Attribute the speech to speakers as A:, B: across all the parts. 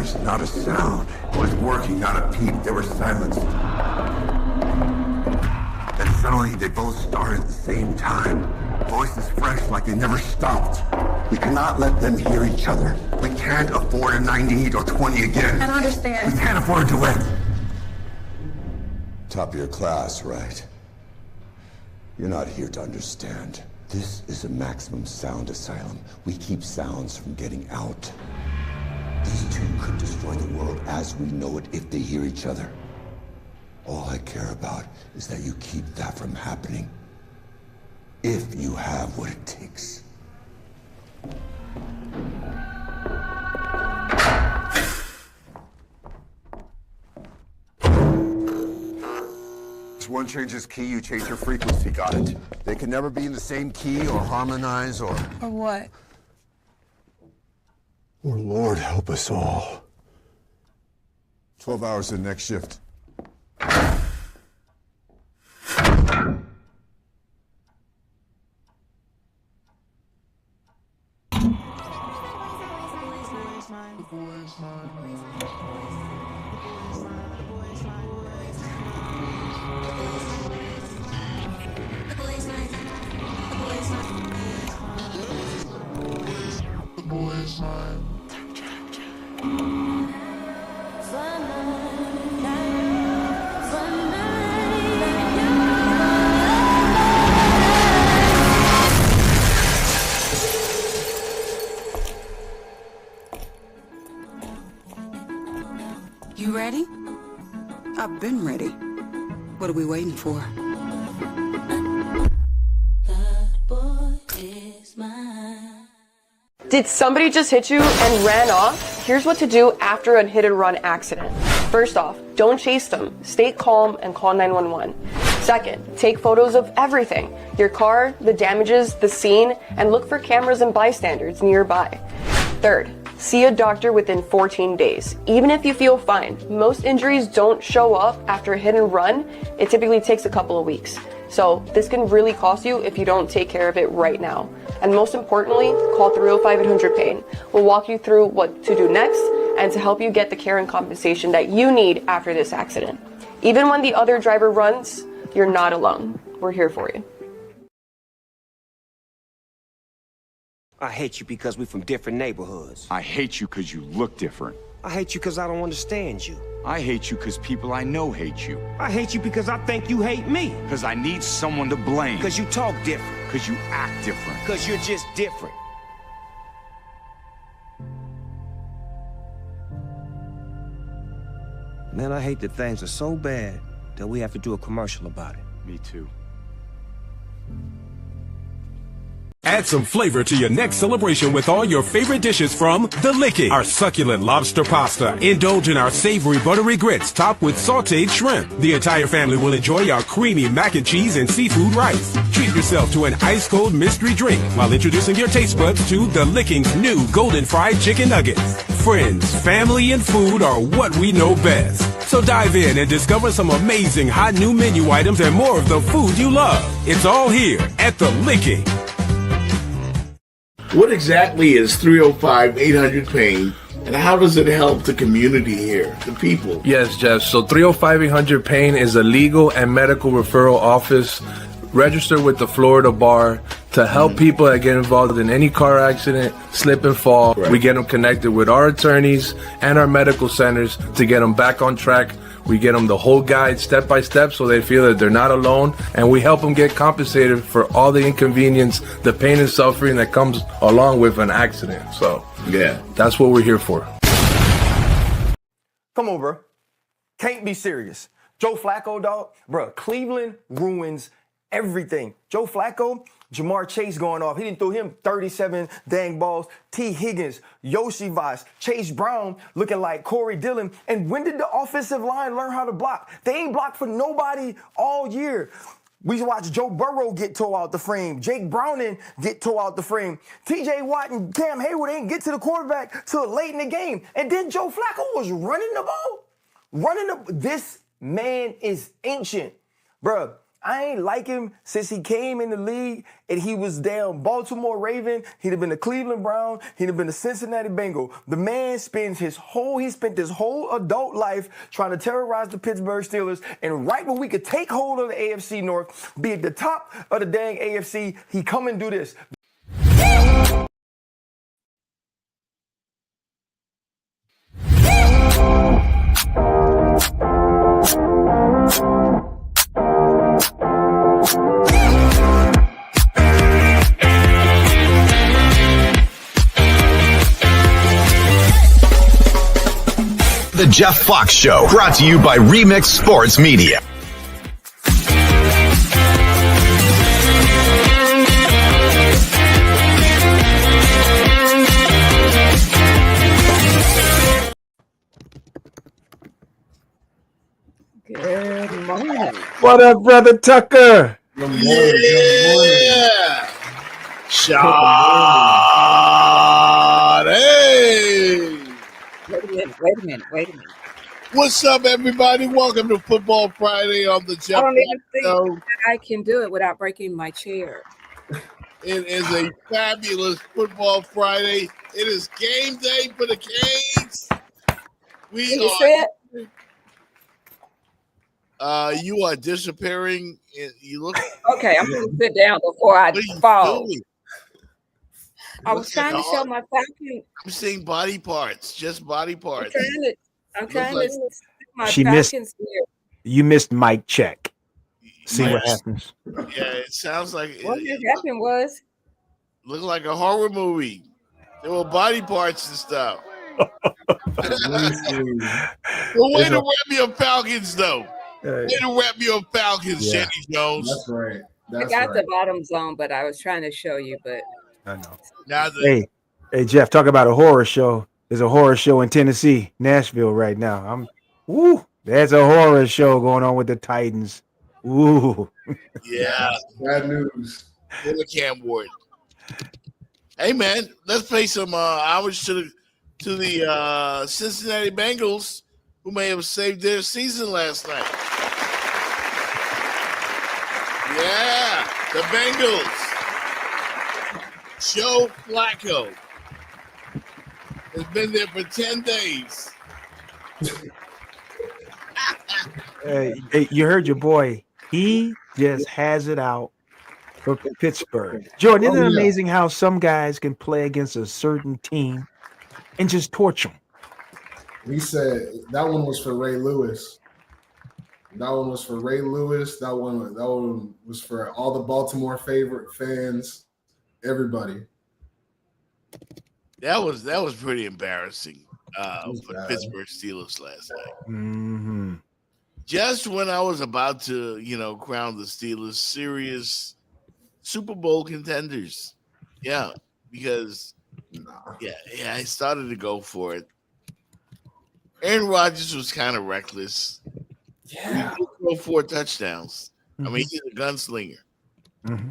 A: ears, not a sound. It was working, not a peep. They were silenced. Then suddenly they both started at the same time. Voices fresh like they never stopped. We cannot let them hear each other. We can't afford a 98 or 20 again.
B: I don't understand.
A: We can't afford to win. Top of your class, right? You're not here to understand. This is a maximum sound asylum. We keep sounds from getting out. These two could destroy the world as we know it if they hear each other. All I care about is that you keep that from happening. If you have what it takes. If one changes key, you change your frequency, got it? They can never be in the same key or harmonize or...
B: Or what?
A: Or Lord help us all. 12 hours in next shift.
C: You ready? I've been ready. What are we waiting for?
D: Did somebody just hit you and ran off? Here's what to do after a hit and run accident. First off, don't chase them. Stay calm and call 911. Second, take photos of everything. Your car, the damages, the scene, and look for cameras and bystanders nearby. Third, see a doctor within 14 days. Even if you feel fine, most injuries don't show up after a hit and run. It typically takes a couple of weeks. So this can really cost you if you don't take care of it right now. And most importantly, call 305-800-PAIN. We'll walk you through what to do next and to help you get the care and compensation that you need after this accident. Even when the other driver runs, you're not alone. We're here for you.
E: I hate you because we're from different neighborhoods.
F: I hate you because you look different.
E: I hate you because I don't understand you.
F: I hate you because people I know hate you.
E: I hate you because I think you hate me.
F: Because I need someone to blame.
E: Because you talk different.
F: Because you act different.
E: Because you're just different. Man, I hate that things are so bad that we have to do a commercial about it.
F: Me too.
G: Add some flavor to your next celebration with all your favorite dishes from The Licking. Our succulent lobster pasta. Indulge in our savory buttery grits topped with sauteed shrimp. The entire family will enjoy our creamy mac and cheese and seafood rice. Treat yourself to an ice-cold mystery drink while introducing your taste buds to The Licking's new golden fried chicken nuggets. Friends, family, and food are what we know best. So dive in and discover some amazing hot new menu items and more of the food you love. It's all here at The Licking.
H: What exactly is 305-800-PAIN, and how does it help the community here, the people?
I: Yes, Jeff. So 305-800-PAIN is a legal and medical referral office registered with the Florida Bar to help people that get involved in any car accident, slip and fall. Right. We get them connected with our attorneys and our medical centers to get them back on track. We get them the whole guide step by step so they feel that they're not alone, and we help them get compensated for all the inconvenience, the pain and suffering that comes along with an accident. So yeah, that's what we're here for.
J: Come on, bro. Can't be serious. Joe Flacco, dog. Bro, Cleveland ruins everything. Joe Flacco, Jamar Chase going off. He didn't throw him 37 dang balls. T. Higgins, Yoshi Vaz, Chase Brown looking like Corey Dillon. And when did the offensive line learn how to block? They ain't blocked for nobody all year. We watched Joe Burrow get tore out the frame. Jake Browning get tore out the frame. T.J. Watt and Cam Hayward ain't get to the quarterback till late in the game. And then Joe Flacco was running the ball. This man is ancient. Bruh, I ain't like him since he came in the league and he was down Baltimore Raven. He'd have been a Cleveland Brown. He'd have been a Cincinnati Bengal. The man spent his whole adult life trying to terrorize the Pittsburgh Steelers. And right when we could take hold of the AFC North, be at the top of the dang AFC, he come and do this.
B: The Jeff Fox Show, brought to you by Remix Sports Media.
K: Good morning.
I: What up, brother Tucker?
H: Good morning. Good morning.
L: Shot. Hey.
K: Wait a minute.
L: What's up, everybody? Welcome to Football Friday on the Jeff
K: I don't even
L: Show.
K: think I can do it without breaking my chair.
L: It is a fabulous Football Friday. It is game day for the Canes.
K: You said?
L: You are disappearing. You look
K: Okay, I'm going to sit down before I fall.
L: doing?
K: I was trying to show my falcon.
L: I'm seeing body parts, just body parts.
K: I'm trying to stick my
M: She
K: falcons here.
M: You missed mic check. See what happens.
L: Yeah, it sounds like
K: What had happened was
L: looked like a horror movie. There were body parts and stuff. Well, way to wrap me up Falcons, though. Way to wrap me up Falcons, Jenny Jones.
H: That's right.
K: I got the bottom zone, but I was trying to show you. But
M: I know.
L: Now
M: Hey, Jeff, talk about a horror show. There's a horror show in Tennessee, Nashville, right now. There's a horror show going on with the Titans. Ooh.
L: Yeah.
H: Bad news.
L: For the Cam Ward. Hey man, let's pay some homage to the Cincinnati Bengals, who may have saved their season last night. Yeah, the Bengals. Joe Flacco has been there for 10 days.
M: Hey, you heard your boy. He just has it out for Pittsburgh. Jordan, isn't it amazing how some guys can play against a certain team and just torch them?
H: He said that one was for Ray Lewis. That one was for Ray Lewis. That one was for all the Baltimore favorite fans, everybody.
L: That was pretty embarrassing for the Pittsburgh Steelers last night.
M: Mm-hmm.
L: Just when I was about to, crown the Steelers serious Super Bowl contenders. Yeah, because I started to go for it. Aaron Rodgers was kind of reckless. Yeah. He threw 4 touchdowns. Mm-hmm. I mean, he's a gunslinger.
M: Mm-hmm.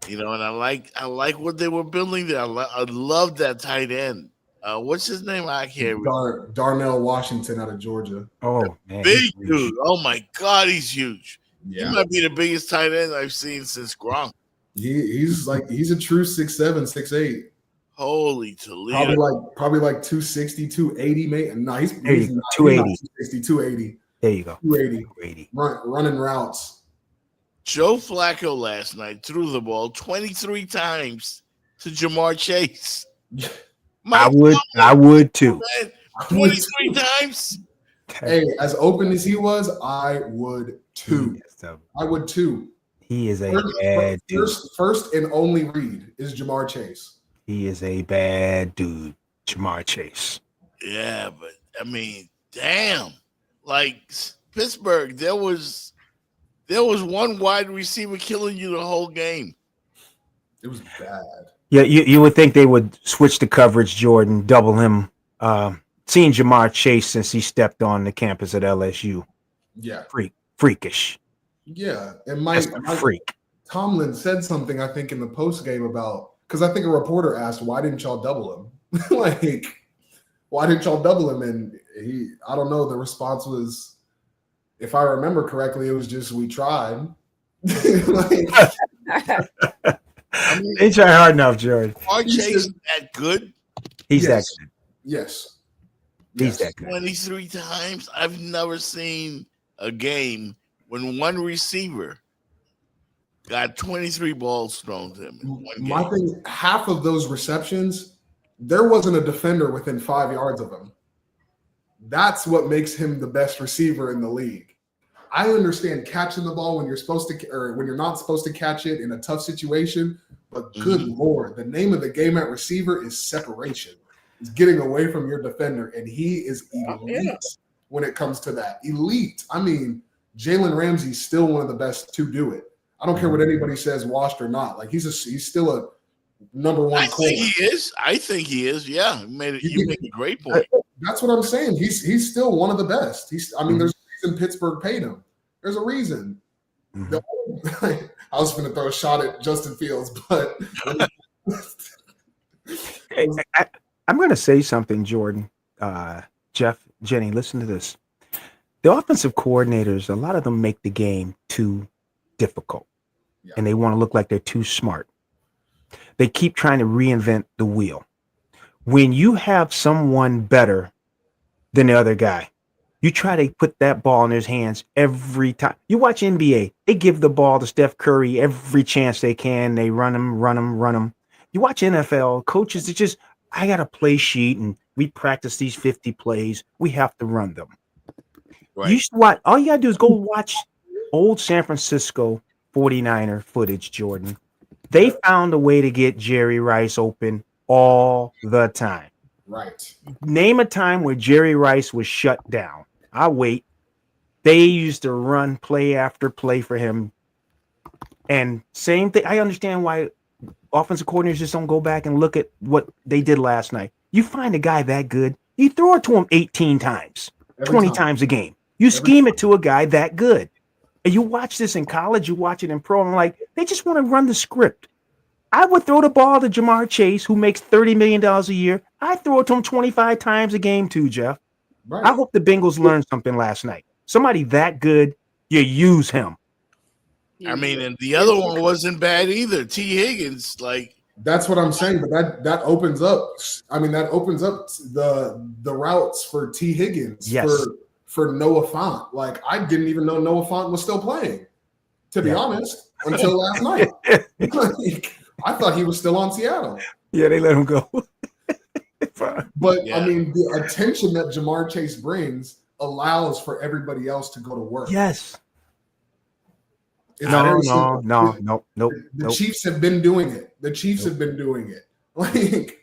L: And I like what they were building there. I love that tight end. What's his name? I can't remember.
H: Darnell Washington out of Georgia.
M: Oh, man.
L: Big dude. Oh, my God, he's huge.
H: Yeah.
L: He might be the biggest tight end I've seen since Gronk.
H: He's a true 6'7", 6'8".
L: Holy Toledo.
H: Probably like 260, 280, mate. No, he's
M: 280.
H: 260, 280.
M: There you go.
H: 280. Running routes.
L: Joe Flacco last night threw the ball 23 times to Jamar Chase.
M: I would too.
L: Man, 23 times.
H: Hey, as open as he was, I would too. I would too.
M: He is a bad dude.
H: First and only read is Jamar Chase.
M: He is a bad dude, Jamar Chase.
L: Yeah, but I mean, damn. Like Pittsburgh, there was one wide receiver killing you the whole game.
H: It was bad.
M: Yeah, you would think they would switch the coverage, Jordan, double him. Seeing Jamar Chase since he stepped on the campus at LSU.
H: Yeah.
M: Freakish.
H: Yeah. And Mike Tomlin said something, I think, in the post game about, because I think a reporter asked, why didn't y'all double him? Why didn't y'all double him? And I don't know. The response was, if I remember correctly, it was just, we tried.
L: I mean,
M: They try hard enough, Jordan.
L: Jamar Chase that good?
M: He's
H: Yes.
M: that good.
H: Yes.
M: He's that good.
L: 23 times. I've never seen a game when one receiver got 23 balls thrown to him in one game.
H: My thing, half of those receptions, there wasn't a defender within 5 yards of him. That's what makes him the best receiver in the league. I understand catching the ball when you're supposed to, or when you're not supposed to catch it in a tough situation, but good Lord, the name of the game at receiver is separation. It's getting away from your defender, and he is elite when it comes to that. Elite. I mean, Jalen Ramsey's still one of the best to do it. I don't care what anybody says, washed or not. Like he's still a number one.
L: I think he is. I think he is. Yeah, you make a great point.
H: That's what I'm saying. He's still one of the best. There's a reason Pittsburgh paid him. There's a reason. I was going to throw a shot at Justin Fields, but
M: I'm going to say something, Jordan, Jeff, Jenny. Listen to this. The offensive coordinators, a lot of them make the game too difficult, and they want to look like they're too smart. They keep trying to reinvent the wheel. When you have someone better than the other guy, you try to put that ball in his hands every time. You watch NBA, they give the ball to Steph Curry every chance they can. They run him. You watch NFL, coaches, it's just, I got a play sheet and we practice these 50 plays. We have to run them.
L: Right.
M: You should watch, all you got to do is go watch old San Francisco 49er footage, Jordan. They found a way to get Jerry Rice open all the time.
H: Right.
M: Name a time where Jerry Rice was shut down. I'll wait. They used to run play after play for him. And same thing. I understand why offensive coordinators just don't go back and look at what they did last night. You find a guy that good, you throw it to him 18 times, 20 times a game. You scheme it to a guy that good. And you watch this in college, you watch it in pro, and like, they just want to run the script. I would throw the ball to Jamar Chase, who makes $30 million a year. I throw it to him 25 times a game too, Jeff. Right. I hope the Bengals learned something last night. Somebody that good, you use him.
L: I mean, and the other one wasn't bad either. T. Higgins, like,
H: that's what I'm saying. But that opens up. I mean, that opens up the routes for T. Higgins.
M: Yes.
H: For Noah Fant. Like, I didn't even know Noah Fant was still playing, to be honest, until last night. Like, I thought he was still on Seattle.
M: Yeah, they let him go.
H: But I mean, the attention that Jamar Chase brings allows for everybody else to go to work.
M: Yes.
H: No.
M: The
H: Chiefs have been doing it. The Chiefs have been doing it. Like,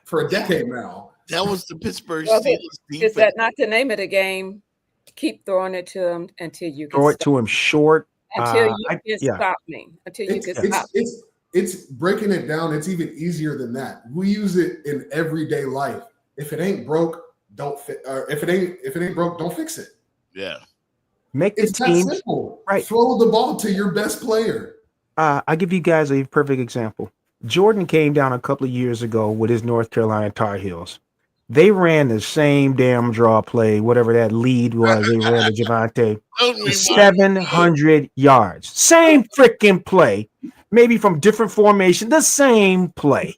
H: for a decade now.
L: That was the Pittsburgh
K: Well,
L: Steelers defense.
K: is that not the name of the game? Keep throwing it to him until you can
M: throw it to him short.
K: Until you can stop me. Until you can stop me.
H: It's breaking it down. It's even easier than that. We use it in everyday life. If it ain't broke, don't fix. If it ain't broke, don't fix it.
L: Yeah.
M: Make the
H: It's
M: team
H: that simple.
M: right.
H: Throw the ball to your best player.
M: I'll give you guys a perfect example. Jordan came down a couple of years ago with his North Carolina Tar Heels. They ran the same damn draw play, whatever that lead was. They ran to Javante. 700 yards. Same freaking play. Maybe from different formation. The same play.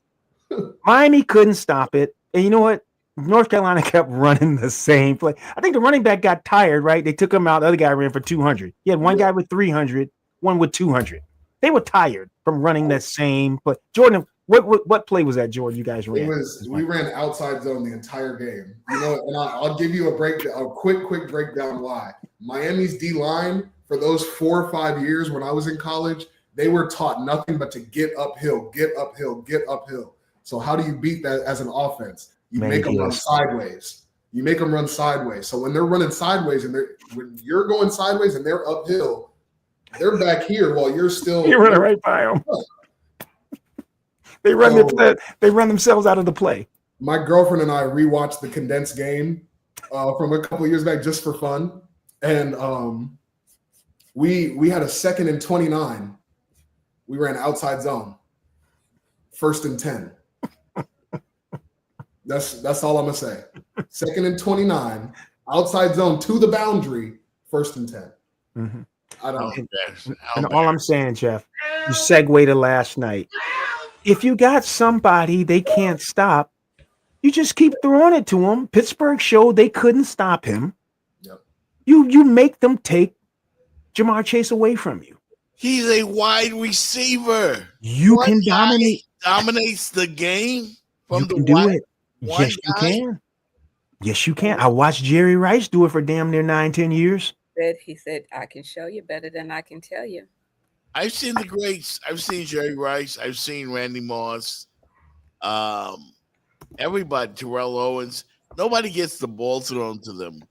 M: Miami couldn't stop it. And you know what? North Carolina kept running the same play. I think the running back got tired, right? They took him out. The other guy ran for 200. He had one guy with 300, one with 200. They were tired from running that same play. Jordan, what play was that, Jordan? You guys ran?
H: We ran outside zone the entire game. You know, and I'll give you a quick breakdown why. Miami's D line for those 4 or 5 years when I was in college, they were taught nothing but to get uphill. So how do you beat that as an offense? You make them run sideways. So when they're running sideways and when you're going sideways and they're uphill, they're back here while you're still.
M: You're running right by them. They run themselves out of the play.
H: My girlfriend and I rewatched the condensed game from a couple of years back just for fun, and we had a 2nd and 29. We ran outside zone, 1st and 10. That's all I'm gonna say. 2nd and 29, outside zone to the boundary, 1st and 10.
M: Mm-hmm.
H: I don't.
M: And all I'm saying, Jeff, you segue to last night. If you got somebody they can't stop, you just keep throwing it to them. Pittsburgh showed they couldn't stop him.
H: Yep.
M: You make them take Jamar Chase away from you.
L: He's a wide receiver.
M: You
L: One
M: can
L: guy
M: dominate.
L: dominates the game from
M: You
L: the
M: can do
L: wide.
M: it.
L: One
M: Yes, you
L: guy?
M: can. Yes, you can. I watched Jerry Rice do it for damn near 9-10 years.
K: He said, I can show you better than I can tell you.
L: I've seen the greats. I've seen Jerry Rice. I've seen Randy Moss. Everybody, Terrell Owens. Nobody gets the ball thrown to them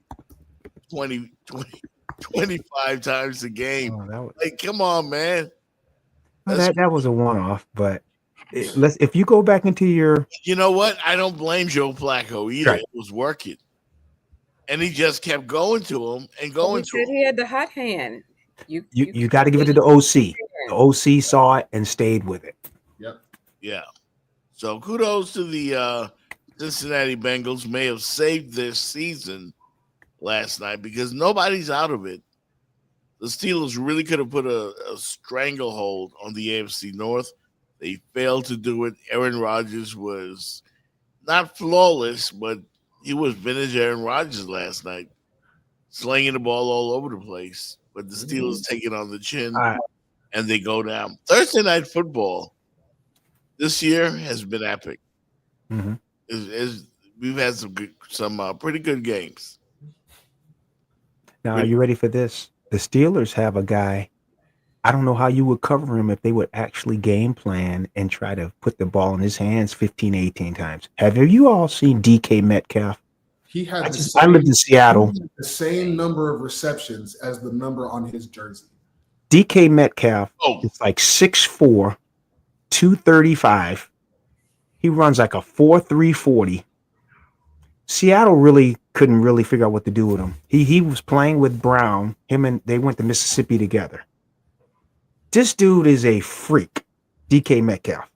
L: 25 times a game. Like, come on, man.
M: That was a one-off, but if you go back into your,
L: You know what? I don't blame Joe Flacco either.
M: Right.
L: It was working. And he just kept going to him and going
K: He
L: to him.
K: said he had the hot hand.
M: you got to give it to the OC. The OC saw it and stayed with it.
H: Yep.
L: Yeah. So kudos to the Cincinnati Bengals. May have saved their season last night because nobody's out of it. The Steelers really could have put a stranglehold on the AFC North. They failed to do it. Aaron Rodgers was not flawless, but he was vintage Aaron Rodgers last night, slinging the ball all over the place. But the Steelers take it on the chin, and they go down. Thursday Night Football this year has been epic.
M: Mm-hmm.
L: We've had some pretty good games.
M: Now, are you ready for this? The Steelers have a guy. I don't know how you would cover him if they would actually game plan and try to put the ball in his hands 15, 18 times. Have you all seen DK Metcalf?
H: He had
M: I lived in Seattle.
H: The same number of receptions as the number on his jersey.
M: DK Metcalf is like 6'4", 235. He runs like a 4.3 40. Seattle really couldn't really figure out what to do with him. He was playing with Brown. They went to Mississippi together. This dude is a freak, DK Metcalf.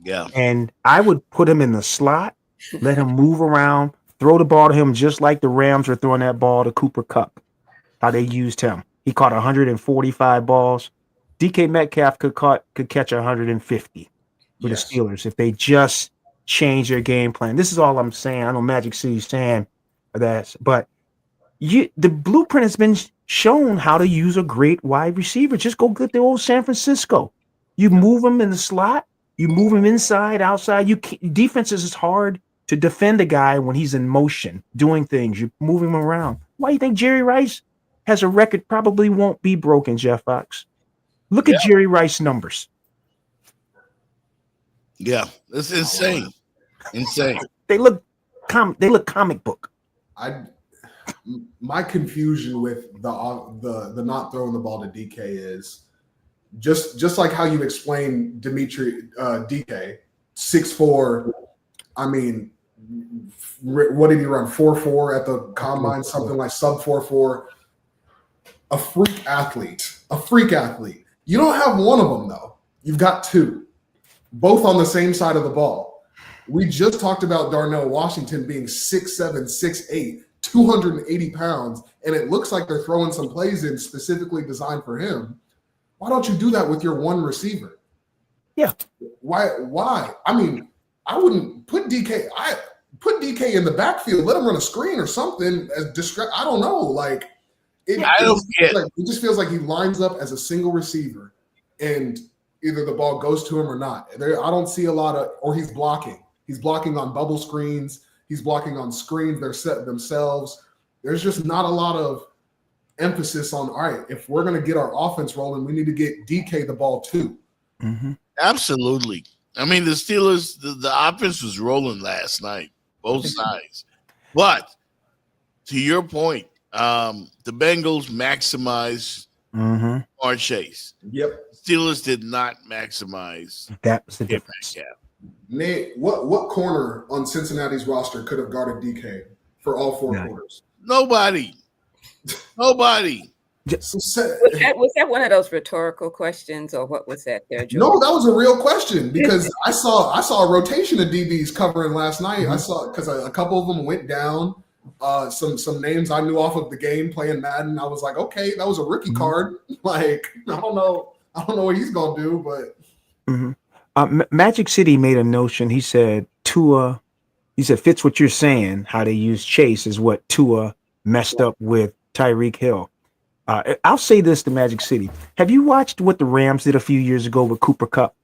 L: Yeah.
M: And I would put him in the slot, let him move around, throw the ball to him just like the Rams were throwing that ball to Cooper Kupp, how they used him. He caught 145 balls. DK Metcalf could catch 150 for the Steelers if they just change their game plan. This is all I'm saying. I know Magic City's saying that, but the blueprint has been shown how to use a great wide receiver. Just go get the old San Francisco. You move him in the slot. You move him inside, outside. Defenses is hard to defend a guy when he's in motion, doing things. You move him around. Why do you think Jerry Rice has a record probably won't be broken, Jeff Fox? Look at Jerry Rice numbers.
L: Yeah, it's insane. Insane.
M: They look comic book.
H: My confusion with the not throwing the ball to DK is just like how you explained DK 6'4". I mean, what did he run? 4.4 at the combine, something like sub 4.4. A freak athlete. You don't have one of them though. You've got two, both on the same side of the ball. We just talked about Darnell Washington being 6'7", 6'8". 280 pounds, and it looks like they're throwing some plays in specifically designed for him. Why don't you do that with your one receiver?
M: Yeah.
H: Why? I mean, I wouldn't put DK. I put DK in the backfield. Let him run a screen or something. I don't know. Like it just feels like he lines up as a single receiver, and either the ball goes to him or not. I don't see a lot of, or he's blocking. He's blocking on bubble screens. He's blocking on screens. They're set themselves. There's just not a lot of emphasis on, all right, if we're going to get our offense rolling, we need to get DK the ball too.
M: Mm-hmm.
L: Absolutely. I mean, the Steelers, the offense was rolling last night, both sides. But to your point, the Bengals maximized our chase.
H: Yep.
L: Steelers did not maximize.
M: That was the difference.
H: Nate, what corner on Cincinnati's roster could have guarded DK for all four quarters?
L: Nobody.
K: Was that one of those rhetorical questions, or what was that there, George?
H: No, that was a real question because I saw a rotation of DBs covering last night. I saw because a couple of them went down. some names I knew off of the game playing Madden. I was like, okay, that was a rookie card. Like, I don't know what he's gonna do, but
M: Magic City made a notion. He said Tua. He said fits what you're saying. How they use Chase is what Tua messed up with Tyreek Hill. I'll say this to Magic City. Have you watched what the Rams did a few years ago with Cooper Kupp?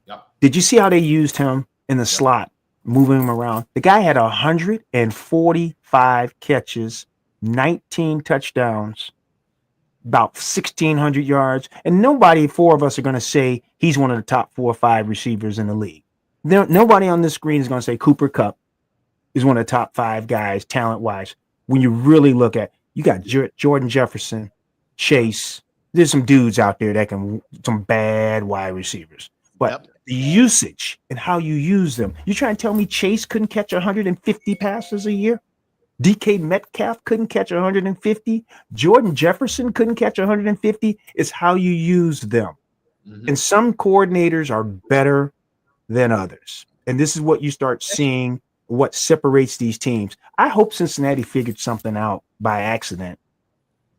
H: Yep.
M: Did you see how they used him in the slot, moving him around? The guy had 145 catches, 19 touchdowns, about 1,600 yards, and four of us are going to say he's one of the top 4 or 5 receivers in the league. Nobody on this screen is going to say Cooper Kupp is one of the top 5 guys talent-wise. When you really look at, you got Jordan Jefferson, Chase. There's some dudes out there that can some bad wide receivers, but the usage and how you use them. You trying to tell me Chase couldn't catch 150 passes a year? DK Metcalf couldn't catch 150. Jordan Jefferson couldn't catch 150. It's how you use them. And some coordinators are better than others. And this is what you start seeing, what separates these teams. I hope Cincinnati figured something out by accident.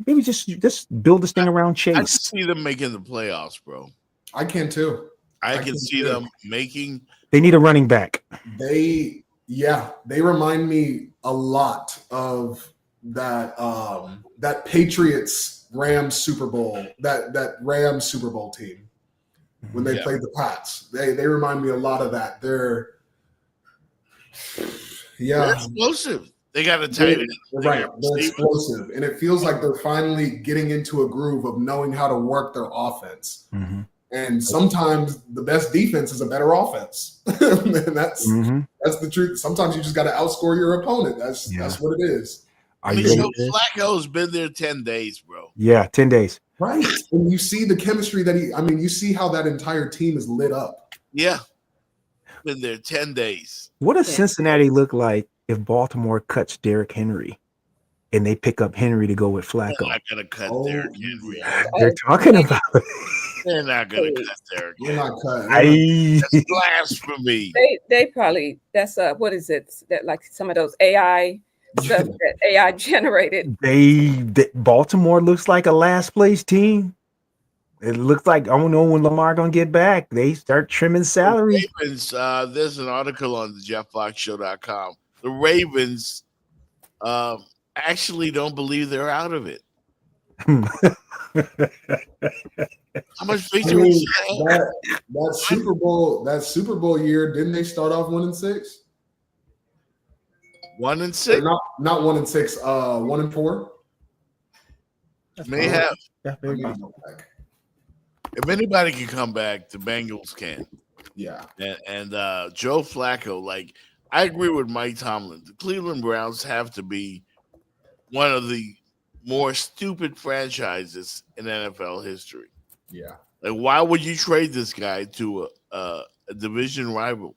M: Maybe just build this thing around Chase.
L: I can see them making the playoffs, bro.
H: I can too.
L: I can see them making.
M: They need a running back.
H: They remind me a lot of that Patriots Rams Super Bowl, that Rams Super Bowl team when they played the Pats. They remind me a lot of that. They're
L: explosive. They got a tight end.
H: Right. They're explosive. And it feels like they're finally getting into a groove of knowing how to work their offense. And sometimes the best defense is a better offense. And that's the truth. Sometimes you just got to outscore your opponent. That's what it is.
L: Flacco's been there 10 days, bro.
M: Yeah, 10 days.
H: Right. And you see the chemistry you see how that entire team is lit up.
L: Yeah. Been there 10 days.
M: What does Cincinnati look like if Baltimore cuts Derrick Henry and they pick up Henry to go with Flacco?
L: They're not going to cut Derrick Henry.
M: They're talking about it.
L: They're not going to cut Derrick Henry.
H: They're not cutting.
L: That's blasphemy.
K: They probably, that's what is it? That like some of those AI stuff that AI generated.
M: Baltimore looks like a last place team. It looks like, I don't know when Lamar gonna get back. They start trimming salary.
L: Ravens, there's an article on the JeffFoxShow.com. The Ravens actually don't believe they're out of it. How much victory?
H: That Super Bowl year, didn't they start off 1-6?
L: 1-6?
H: Not 1-6. 1-4.
L: May have.
H: Yeah,
L: if anybody can come back, the Bengals can.
H: Yeah.
L: And Joe Flacco, like, I agree with Mike Tomlin. The Cleveland Browns have to be one of the more stupid franchises in NFL history.
H: Yeah.
L: Like, why would you trade this guy to a division rival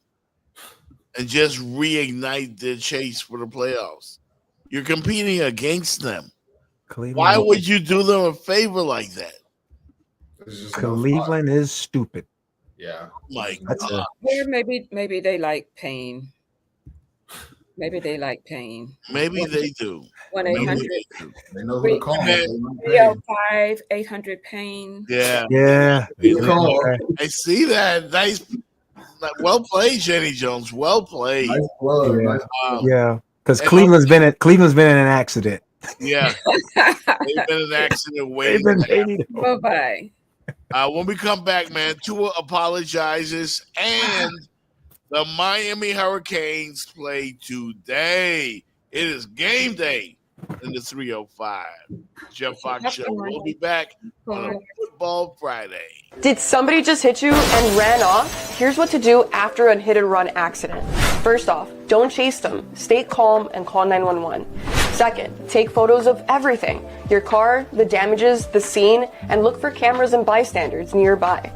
L: and just reignite their chase for the playoffs? You're competing against them. Why would you do them a favor like that?
M: Cleveland is stupid.
H: Yeah.
L: Like,
K: Or maybe they like pain. Maybe they like pain.
L: Maybe they do.
K: 1-800.
H: They know who to call.
K: 305-800 pain.
L: Yeah.
M: Yeah.
L: I see that. Nice. Well played, Jenny Jones. Well played.
H: Nice plug.
M: Yeah. Because Cleveland's been in an accident.
L: Yeah. They've been in an accident waiting.
K: Bye-bye.
L: When we come back, man, Tua apologizes and the Miami Hurricanes play today. It is game day in the 305. Jeff Fox Show. We'll be back on a Football Friday.
D: Did somebody just hit you and ran off? Here's what to do after a hit and run accident. First off, don't chase them. Stay calm and call 911. Second, take photos of everything. Your car, the damages, the scene, and look for cameras and bystanders nearby.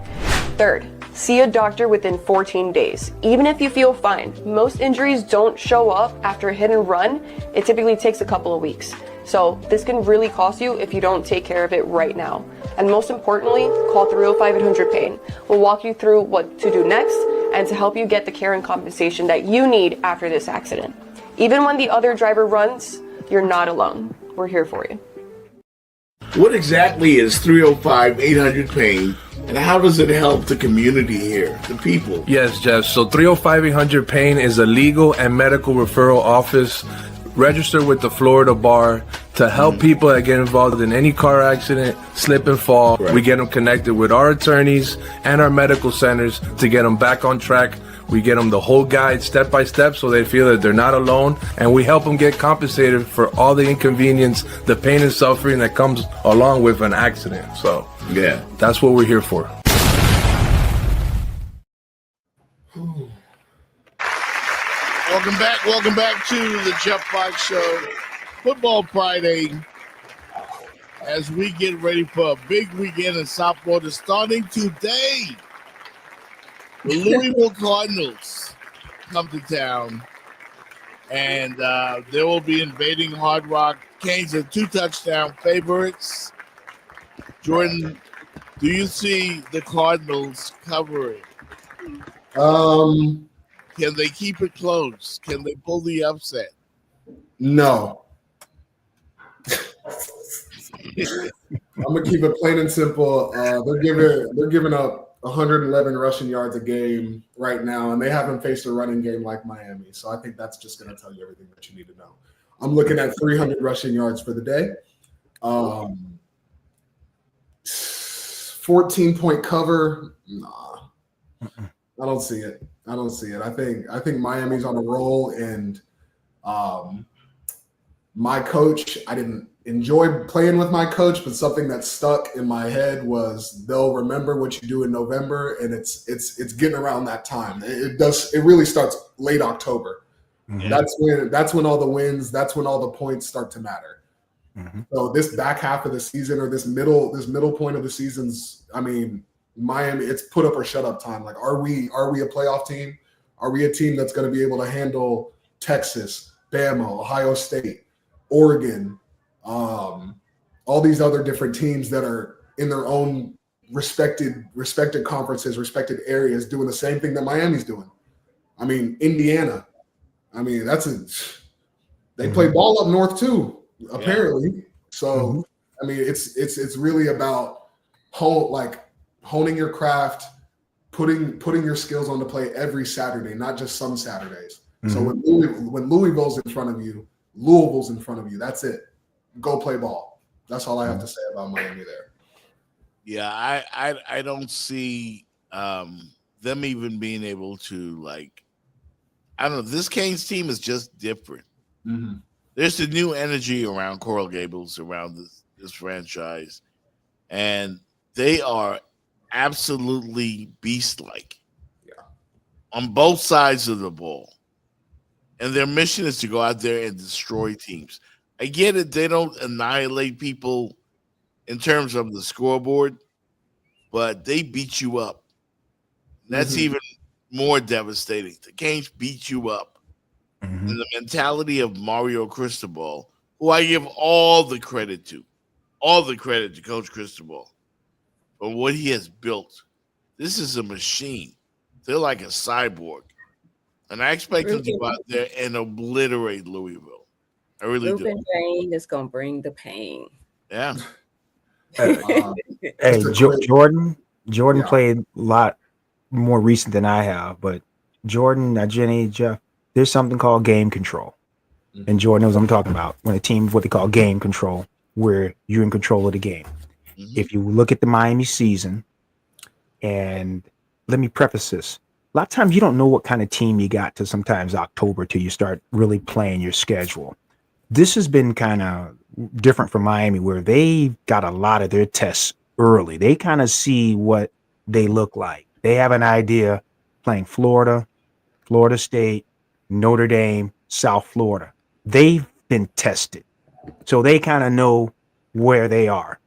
D: Third, see a doctor within 14 days. Even if you feel fine, most injuries don't show up after a hit and run. It typically takes a couple of weeks. So this can really cost you if you don't take care of it right now. And most importantly, call 305-800-PAIN. We'll walk you through what to do next and to help you get the care and compensation that you need after this accident. Even when the other driver runs, you're not alone. We're here for you.
L: What exactly is 305-800-PAIN, and how does it help the community here, the people?
I: Yes, Jeff. So 305-800-PAIN is a legal and medical referral office registered with the Florida Bar to help people that get involved in any car accident, slip and fall.
L: Right.
I: We get them connected with our attorneys and our medical centers to get them back on track. We get them the whole guide step by step so they feel that they're not alone, and we help them get compensated for all the inconvenience, the pain and suffering that comes along with an accident. So
L: yeah,
I: that's what we're here for.
L: Welcome back to the Jeff Fox Show. Football Friday, as we get ready for a big weekend in South Florida starting today. The Louisville Cardinals come to town, and they will be invading Hard Rock. Canes are 2-touchdown favorites. Jordan, do you see the Cardinals covering? Can they keep it close? Can they pull the upset?
H: No. I'm gonna keep it plain and simple. They're giving up 111 rushing yards a game right now, and they haven't faced a running game like Miami. So I think that's just gonna tell you everything that you need to know. I'm looking at 300 rushing yards for the day. 14-point cover. Nah. I don't see it. I think Miami's on a roll, and my coach, I didn't enjoy playing with my coach, but something that stuck in my head was they'll remember what you do in November, and it's getting around that time. It really starts late October. Mm-hmm. That's when all the wins, that's when all the points start to matter. Mm-hmm. So this back half of the season, or this middle point of the season's, I mean, Miami, it's put up or shut up time. Like, are we a playoff team? Are we a team that's going to be able to handle Texas, Bama, Ohio State, Oregon, all these other different teams that are in their own respected conferences, respected areas, doing the same thing that Miami's doing? I mean, Indiana. I mean, they play ball up north too, apparently. Yeah. So, I mean, it's really about honing your craft, putting your skills on display every Saturday, not just some Saturdays. Mm-hmm. So when Louisville's in front of you, Louisville's in front of you. That's it. Go play ball. That's all I have to say about Miami there.
L: Yeah, I don't see them even being able to, I don't know. This Canes team is just different. Mm-hmm. There's a new energy around Coral Gables, around this franchise, and they are absolutely beast-like on both sides of the ball. And their mission is to go out there and destroy teams. I get it. They don't annihilate people in terms of the scoreboard, but they beat you up. That's even more devastating. The Canes beat you up. Mm-hmm. And the mentality of Mario Cristobal, who I give all the credit to Coach Cristobal for what he has built. This is a machine. They're like a cyborg. And I expect them to go out there and obliterate Louisville. I really do.
K: Ruben Payne is going to bring the pain.
L: Yeah.
M: Jordan played a lot more recent than I have, but Jordan, Jenny, Jeff, there's something called game control. Mm-hmm. And Jordan knows what I'm talking about. When a team, what they call game control, where you're in control of the game. Mm-hmm. If you look at the Miami season, and let me preface this. A lot of times you don't know what kind of team you got till sometimes October till you start really playing your schedule. This has been kind of different for Miami, where they got a lot of their tests early. They kind of see what they look like. They have an idea playing Florida, Florida State, Notre Dame, South Florida. They've been tested. So they kind of know where they are.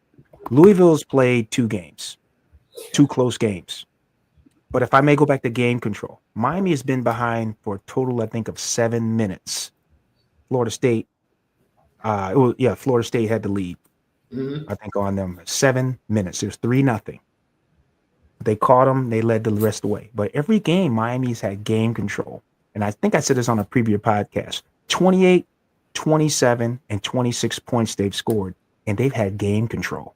M: Louisville's played 2 games, 2 close games. But if I may go back to game control, Miami has been behind for a total, I think, of 7 minutes. Florida State, Florida State had the lead. I think on them 7 minutes. There's 3-0. They caught them. They led the rest away. But every game, Miami's had game control. And I think I said this on a previous podcast. 28 27 and 26 points they've scored, and they've had game control.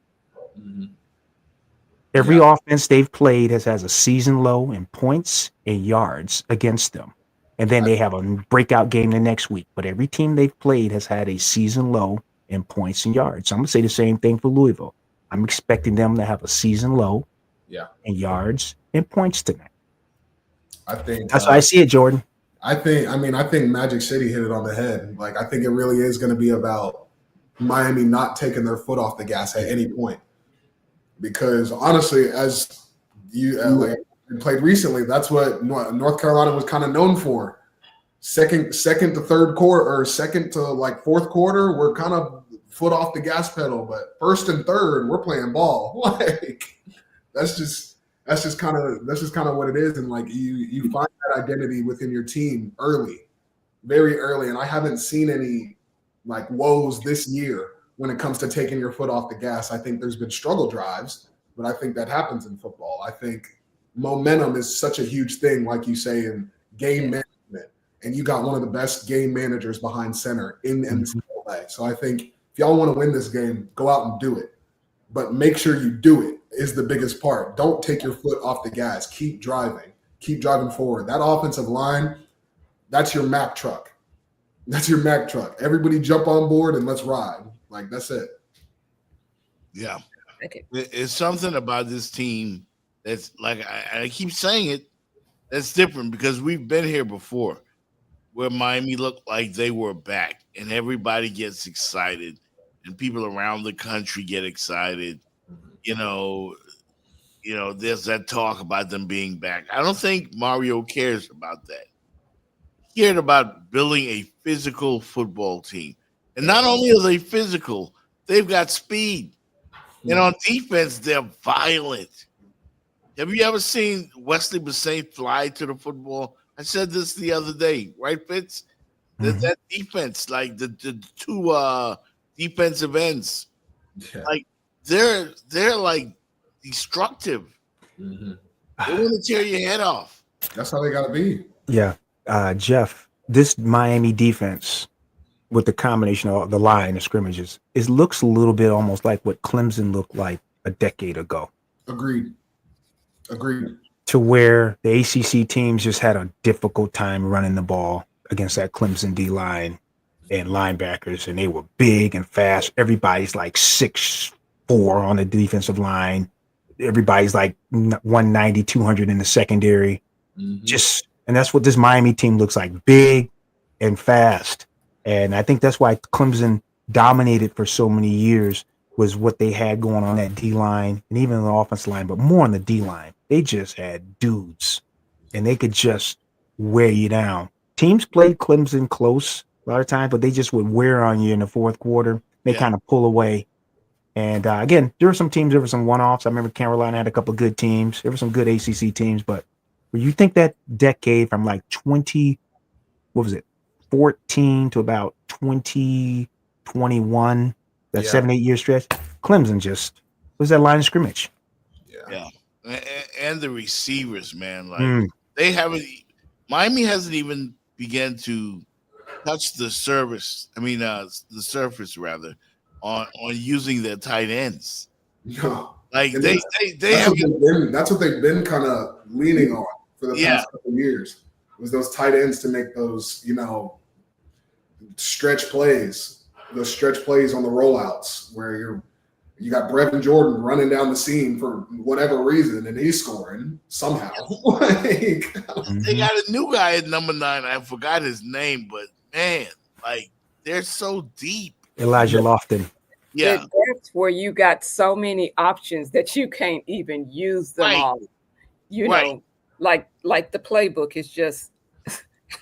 M: Every offense they've played has a season low in points and yards against them. And then they have a breakout game the next week. But every team they've played has had a season low in points and yards. So I'm going to say the same thing for Louisville. I'm expecting them to have a season low in yards and points tonight.
H: I think
M: that's how I see it, Jordan.
H: I think Magic City hit it on the head. Like, I think it really is going to be about Miami not taking their foot off the gas at any point. Because honestly, as you played recently, that's what North Carolina was kind of known for. Second to third quarter, or second to like fourth quarter, we're kind of foot off the gas pedal. But first and third, we're playing ball. Like, that's just kind of what it is. And like you find that identity within your team early, very early. And I haven't seen any like woes this year when it comes to taking your foot off the gas. I think there's been struggle drives, but I think that happens in football. I think momentum is such a huge thing, like you say, in game management. And you got one of the best game managers behind center in NCAA. So I think if y'all want to win this game, go out and do it. But make sure you do it is the biggest part. Don't take your foot off the gas. Keep driving. Keep driving forward. That offensive line, that's your Mack truck. That's your Mack truck. Everybody jump on board and let's ride. Like, that's it.
L: Yeah. It's something about this team that's like, I keep saying it, that's different because we've been here before where Miami looked like they were back and everybody gets excited and people around the country get excited. You know, there's that talk about them being back. I don't think Mario cares about that. He cared about building a physical football team. And not only are they physical, they've got speed. And on defense, they're violent. Have you ever seen Wesley Bissett fly to the football? I said this the other day, right, Fitz? That defense, like the two defensive ends, like they're like destructive. They want to tear your head off.
H: That's how they got to be.
M: Yeah. Jeff, this Miami defense with the combination of the line and scrimmages, it looks a little bit almost like what Clemson looked like a decade ago.
H: Agreed.
M: To where the ACC teams just had a difficult time running the ball against that Clemson D line and linebackers, and they were big and fast. Everybody's like 6'4" on the defensive line. Everybody's like 190, 200 in the secondary. And that's what this Miami team looks like, big and fast. And I think that's why Clemson dominated for so many years, was what they had going on that D-line and even the offensive line, but more on the D-line. They just had dudes, and they could just wear you down. Teams played Clemson close a lot of times, but they just would wear on you in the fourth quarter. They kind of pull away. And again, there were some teams, there were some one-offs. I remember Carolina had a couple of good teams. There were some good ACC teams, but when you think that decade from like 14 to about 2021, that 7-8 year stretch, Clemson just was that line of scrimmage.
L: Yeah. And the receivers, man, like they haven't. Miami hasn't even begun to touch the surface rather on using their tight ends.
H: No.
L: Like
H: And
L: they
H: that's what they've been kind of leaning on for the past couple of years, was those tight ends to make those, stretch plays, on the rollouts where you got Brevin Jordan running down the seam for whatever reason and he's scoring somehow.
L: They got a new guy at number 9. I forgot his name, but man, like they're so deep.
M: Elijah Lofton.
L: Yeah.
K: That's where you got so many options that you can't even use them all. You know, like the playbook is just,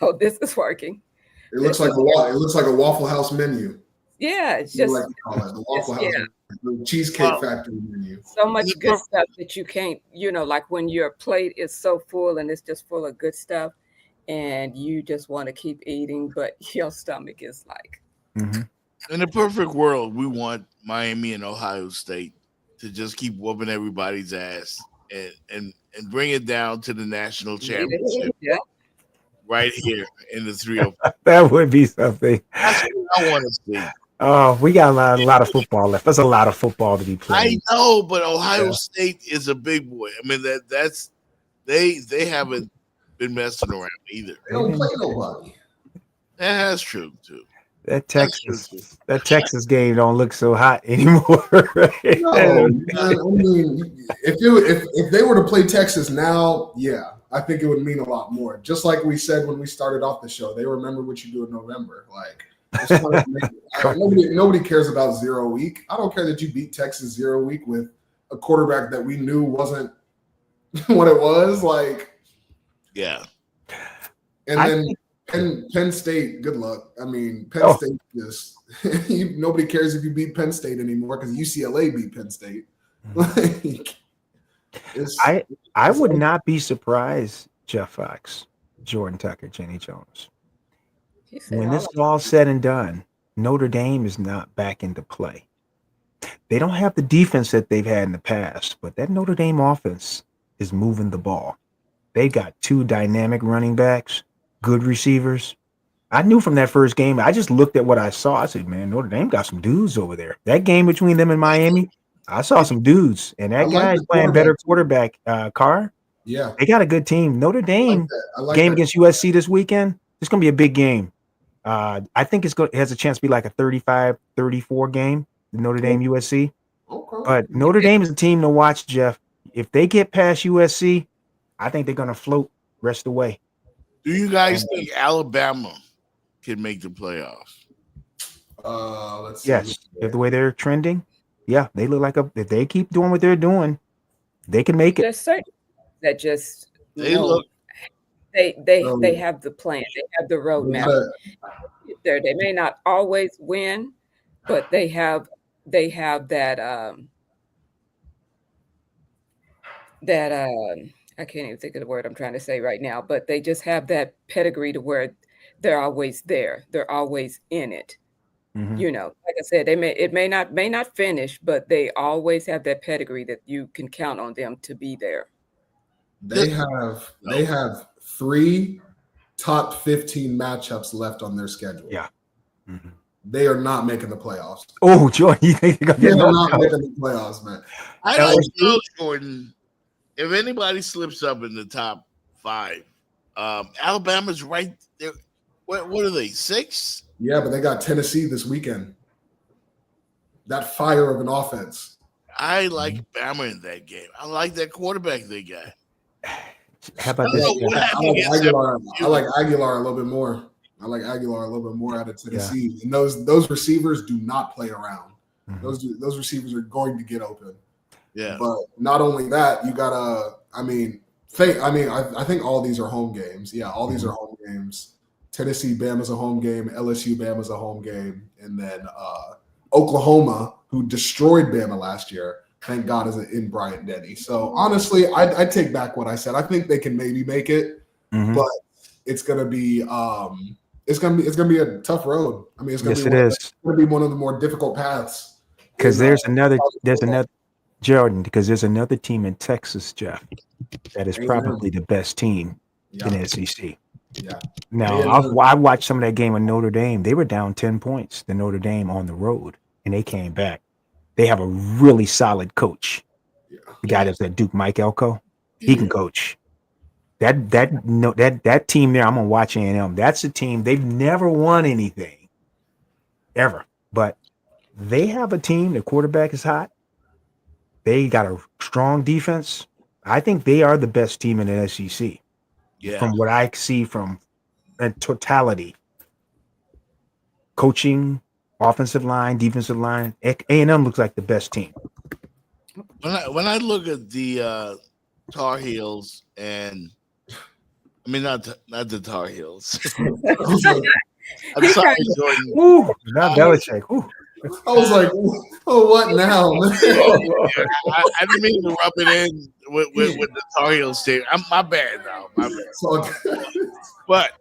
K: oh, this is working.
H: It looks like a Waffle House menu.
K: Yeah, it's just
H: like the Waffle House, the Cheesecake Factory menu.
K: So much good stuff that you can't, like when your plate is so full and it's just full of good stuff, and you just want to keep eating, but your stomach is like.
L: In a perfect world, we want Miami and Ohio State to just keep whooping everybody's ass and bring it down to the national championship. right here in the 305.
M: That would be something.
L: That's what I want to see.
M: Oh, we got a lot of football left. There's a lot of football to be
L: I
M: played.
L: know, but Ohio State is a big boy. I mean, that's they haven't been messing around either.
H: They don't play nobody.
L: That's true too.
M: That Texas game don't look so hot anymore. Right?
H: No, man, I mean, if they were to play Texas now, yeah, I think it would mean a lot more. Just like we said when we started off the show, they remember what you do in November. Like, nobody cares about 0 week. I don't care that you beat Texas 0 week with a quarterback that we knew wasn't what it was. Like,
L: yeah.
H: And then Penn State, good luck. I mean, Penn State just nobody cares if you beat Penn State anymore because UCLA beat Penn State. Like,
M: I would not be surprised, Jeff Fox, Jordan Tucker, Jenny Jones. When this is all said and done, Notre Dame is not back into play. They don't have the defense that they've had in the past, but that Notre Dame offense is moving the ball. They got 2 dynamic running backs, good receivers. I knew from that first game, I just looked at what I saw. I said, man, Notre Dame got some dudes over there. That game between them and Miami, I saw some dudes. And that guy's playing better quarterback, Carr.
H: Yeah.
M: They got a good team. Notre Dame game against USC this weekend, it's going to be a big game. I think it has a chance to be like a 35-34 game, the Notre Dame USC.
H: Okay.
M: But Notre Dame is a team to watch, Jeff. If they get past USC, I think they're going to float rest of the way.
L: Do you guys think Alabama can make the playoffs?
H: Let's see.
M: Yes, if the way they're trending, yeah, they look like if they keep doing what they're doing, they can make it.
K: There's certain that just
L: they look.
K: They have the plan. They have the roadmap. They may not always win, but they have that I can't even think of the word I'm trying to say right now, but they just have that pedigree to where they're always there. They're always in it.
M: Mm-hmm.
K: You know, like I said, it may not finish, but they always have that pedigree that you can count on them to be there.
H: They have 3 top 15 matchups left on their schedule.
M: Yeah. Mm-hmm.
H: They are not making the playoffs.
M: Oh, Jordan, you think
H: they're not making the playoffs, man?
L: I don't know, Jordan. If anybody slips up in the top 5, Alabama's right there. What are they, 6?
H: Yeah, but they got Tennessee this weekend. That fire of an offense.
L: I like Bama in that game. I like that quarterback they got.
M: How about this?
H: I like Aguilar a little bit more. I like Aguilar a little bit more out of Tennessee. Yeah. And those receivers do not play around. Mm-hmm. Those receivers are going to get open.
L: Yeah.
H: But not only that, you gotta. I think all these are home games. Yeah, all these are home games. Tennessee, Bama's a home game. LSU, Bama's a home game, and then Oklahoma, who destroyed Bama last year. Thank God isn't in Bryant-Denny. So honestly, I take back what I said. I think they can maybe make it, but it's gonna be it's gonna be a tough road. I mean, it's gonna be one of the more difficult paths.
M: Because there's another Jordan. Because there's another team in Texas, Jeff, that is probably the best team in the SEC.
H: Yeah.
M: Now I watched some of that game with Notre Dame. They were down 10 points to Notre Dame on the road, and they came back. They have a really solid coach. Yeah. The guy that's at Duke, Mike Elko, he can coach. That team there, I'm gonna watch A&M. That's a team, they've never won anything ever, but they have a team. The quarterback is hot. They got a strong defense. I think they are the best team in the SEC.
L: Yeah.
M: From what I see from a totality, coaching, offensive line, defensive line, A&M looks like the best team.
L: When I look at the Tar Heels, and I mean not the Tar Heels. I'm sorry, Jordan.
M: Ooh, not Belichick. Ooh.
H: I was like, "Oh, what now?"
L: I didn't mean to rub it in with the Tar Heels team. My bad, though. My bad. But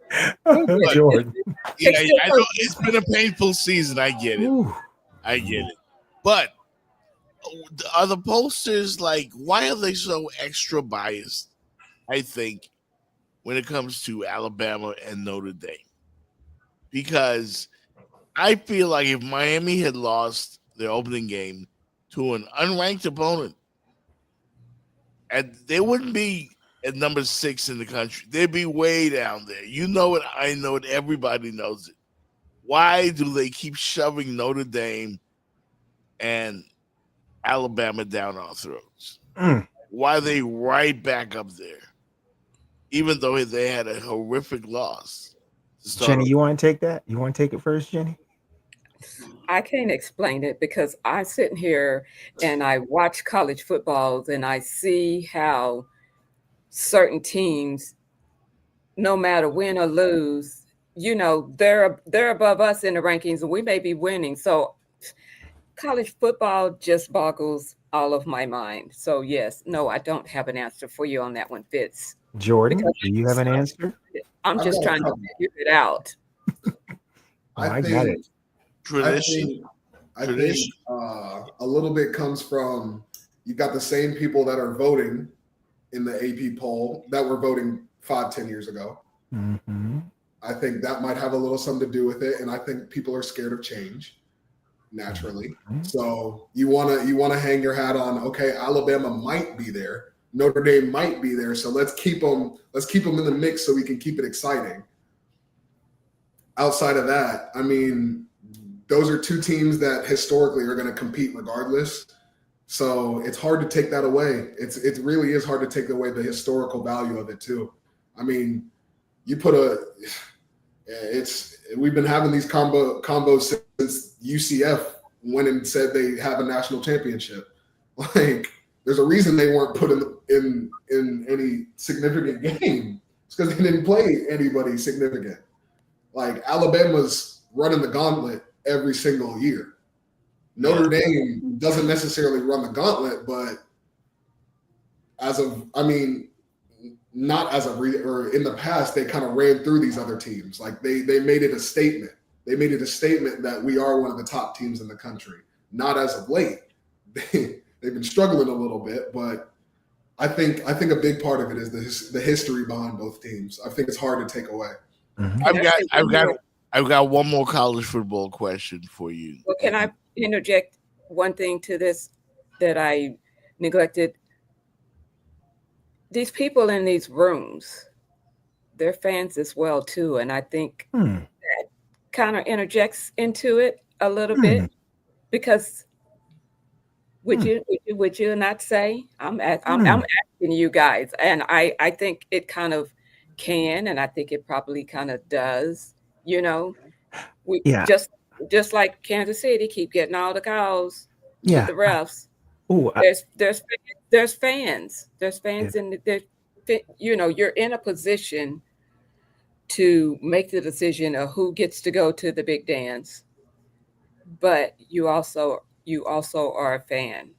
M: Jordan.
L: Yeah, I know it's been a painful season. I get it.
M: Ooh.
L: I get it. But are the posters why are they so extra biased? I think when it comes to Alabama and Notre Dame. Because I feel like if Miami had lost their opening game to an unranked opponent, and they wouldn't be at number 6 in the country. They'd be way down there. You know it. I know it. Everybody knows it. Why do they keep shoving Notre Dame and Alabama down our throats? Why are they right back up there? Even though they had a horrific loss.
M: Jenny, you want to take that? You want to take it first, Jenny?
K: I can't explain it because I sit here and I watch college football and I see how certain teams, no matter win or lose, you know, they're above us in the rankings and we may be winning. So college football just boggles all of my mind. So yes, no, I don't have an answer for you on that one, Fitz.
M: Jordan, do you have an answer?
K: I'm just trying to figure it out.
M: I got it.
L: Tradition.
H: I think a little bit comes from you got the same people that are voting in the AP poll that were voting 5-10 years ago.
M: Mm-hmm.
H: I think that might have a little something to do with it, and I think people are scared of change naturally.
M: Mm-hmm.
H: So you wanna hang your hat on. Okay, Alabama might be there, Notre Dame might be there, so let's keep them in the mix so we can keep it exciting. Outside of that, I mean, those are two teams that historically are going to compete regardless. So it's hard to take that away. It really is hard to take away the historical value of it too. I mean, we've been having these combos since UCF went and said they have a national championship. Like, there's a reason they weren't put in any significant game. It's because they didn't play anybody significant. Like, Alabama's running the gauntlet every single year. Notre Dame doesn't necessarily run the gauntlet, but not as of or in the past, they kind of ran through these other teams. Like they made it a statement. They made it a statement that we are one of the top teams in the country. Not as of late. They've been struggling a little bit, but I think a big part of it is the history behind both teams. I think it's hard to take away.
M: Mm-hmm.
L: I've got one more college football question for you.
K: Well, can I interject one thing to this that I neglected? These people in these rooms, they're fans as well too, and I think that kind of interjects into it a little bit because would you not say? I'm asking you guys, and I think it kind of can, and I think it probably kind of does. You know, we just like Kansas City keep getting all the calls to the refs. There's fans. There's fans, and you're in a position to make the decision of who gets to go to the big dance, but you also are a fan.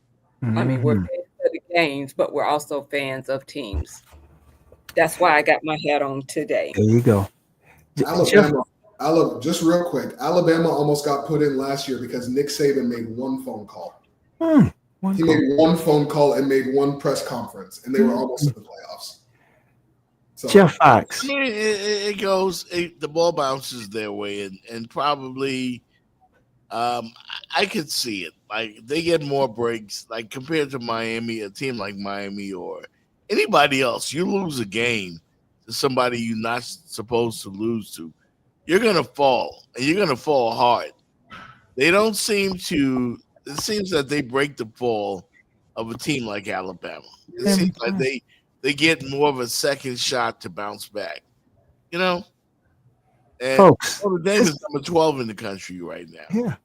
M: Mm-hmm.
K: I mean, we're fans of the games, but we're also fans of teams. That's why I got my hat on today.
M: There you go.
H: Alabama, just real quick, Alabama almost got put in last year because Nick Saban made one phone call. He made one phone call and made one press conference, and they were almost in the playoffs. So,
M: Jeff Fox.
L: I mean, it goes. The ball bounces their way, and probably, I could see it. Like, they get more breaks. Like, compared to Miami, a team like Miami or anybody else, you lose a game to somebody you're not supposed to lose to, you're gonna fall, and you're gonna fall hard. They don't seem to. It seems that they break the fall of a team like Alabama. It seems like they get more of a second shot to bounce back. You know, and
M: folks,
L: Notre Dame is number 12 in the country right now.
M: Yeah,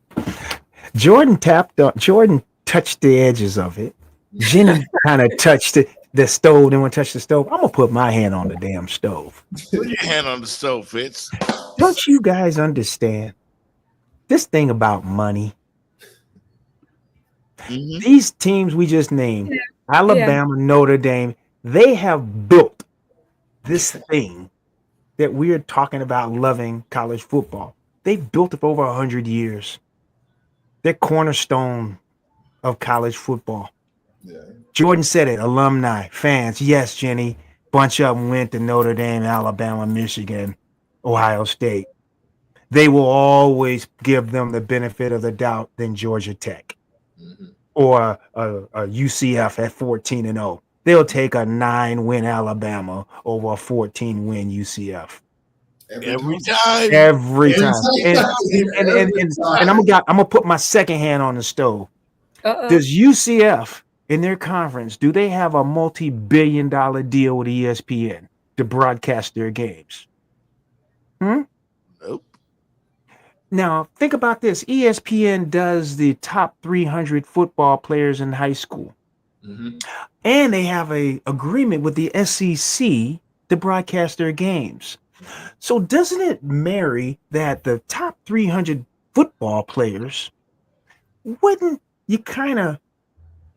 M: Jordan touched the edges of it. Jenny kind of touched the stove. Didn't want to touch the stove. I'm gonna put my hand on the damn stove.
L: Put your hand on the stove, Fitz.
M: Don't you guys understand this thing about money?
L: Mm-hmm.
M: These teams we just named, Alabama, Notre Dame, they have built this thing that we're talking about loving college football. They've built it for over 100 years. They're cornerstone of college football.
H: Yeah.
M: Jordan said it, alumni, fans. Yes, Jenny, bunch of them went to Notre Dame, Alabama, Michigan, Ohio State. They will always give them the benefit of the doubt than Georgia Tech or a UCF at 14-0. They'll take a 9-win Alabama over a 14-win UCF.
L: Every time.
M: Every time. And I'm gonna put my second hand on the stove. Does UCF in their conference, do they have a multi-billion-dollar deal with ESPN to broadcast their games?
L: Nope.
M: Now, think about this. ESPN does the top 300 football players in high school. And they have a agreement with the SEC to broadcast their games. So doesn't it marry that the top 300 football players, wouldn't you kind of,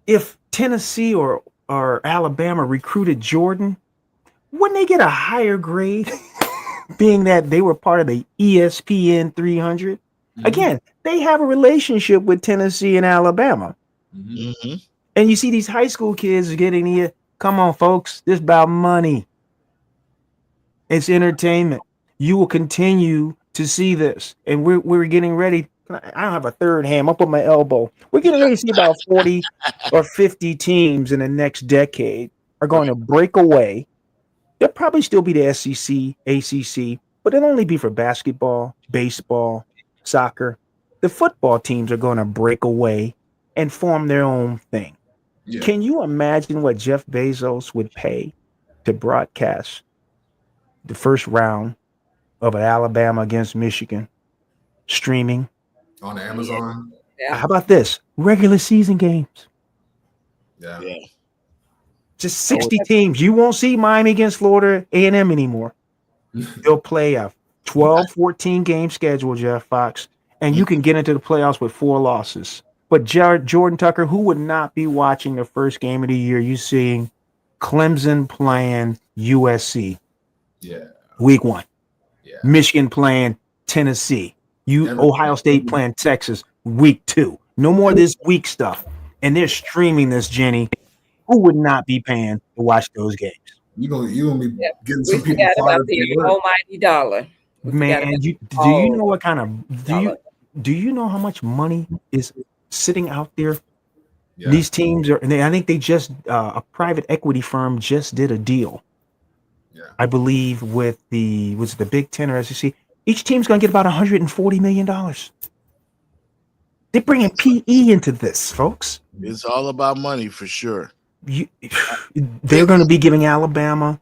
M: if Tennessee or Alabama recruited Jordan, wouldn't they get a higher grade being that they were part of the ESPN 300? Again, they have a relationship with Tennessee and Alabama. And you see these high school kids getting here. Come on, folks. This is about money. It's entertainment. You will continue to see this. And we're getting ready. I don't have a third hand. I'll put my elbow. We're getting ready to see about 40 or 50 teams in the next decade are going to break away. There'll probably still be the SEC, ACC, but it'll only be for basketball, baseball, soccer. The football teams are going to break away and form their own thing. Can you imagine what Jeff Bezos would pay to broadcast the first round of an Alabama against Michigan streaming
H: on Amazon?
M: How about this? Regular season games.
H: Yeah.
M: Just 60 teams. You won't see Miami against Florida A&M anymore. They'll play a 12, 14 game schedule, Jeff Fox, and you can get into the playoffs with 4 losses. But Jordan Tucker, who would not be watching the first game of the year? You seeing Clemson playing USC. Week 1. Michigan playing Tennessee. Ohio State playing Texas week 2. No more of this week stuff. And they're streaming this, Jenny. Who would not be paying to watch those games?
H: You gonna be getting some people
K: about the almighty dollar.
M: Man, do you know what kind of do you know how much money is sitting out there? These teams are, and I think they just a private equity firm just did a deal. I believe with the Big Ten or SEC, each team's going to get about $140 million. They're bringing PE into this, folks.
L: It's all about money for sure.
M: They're going to be giving Alabama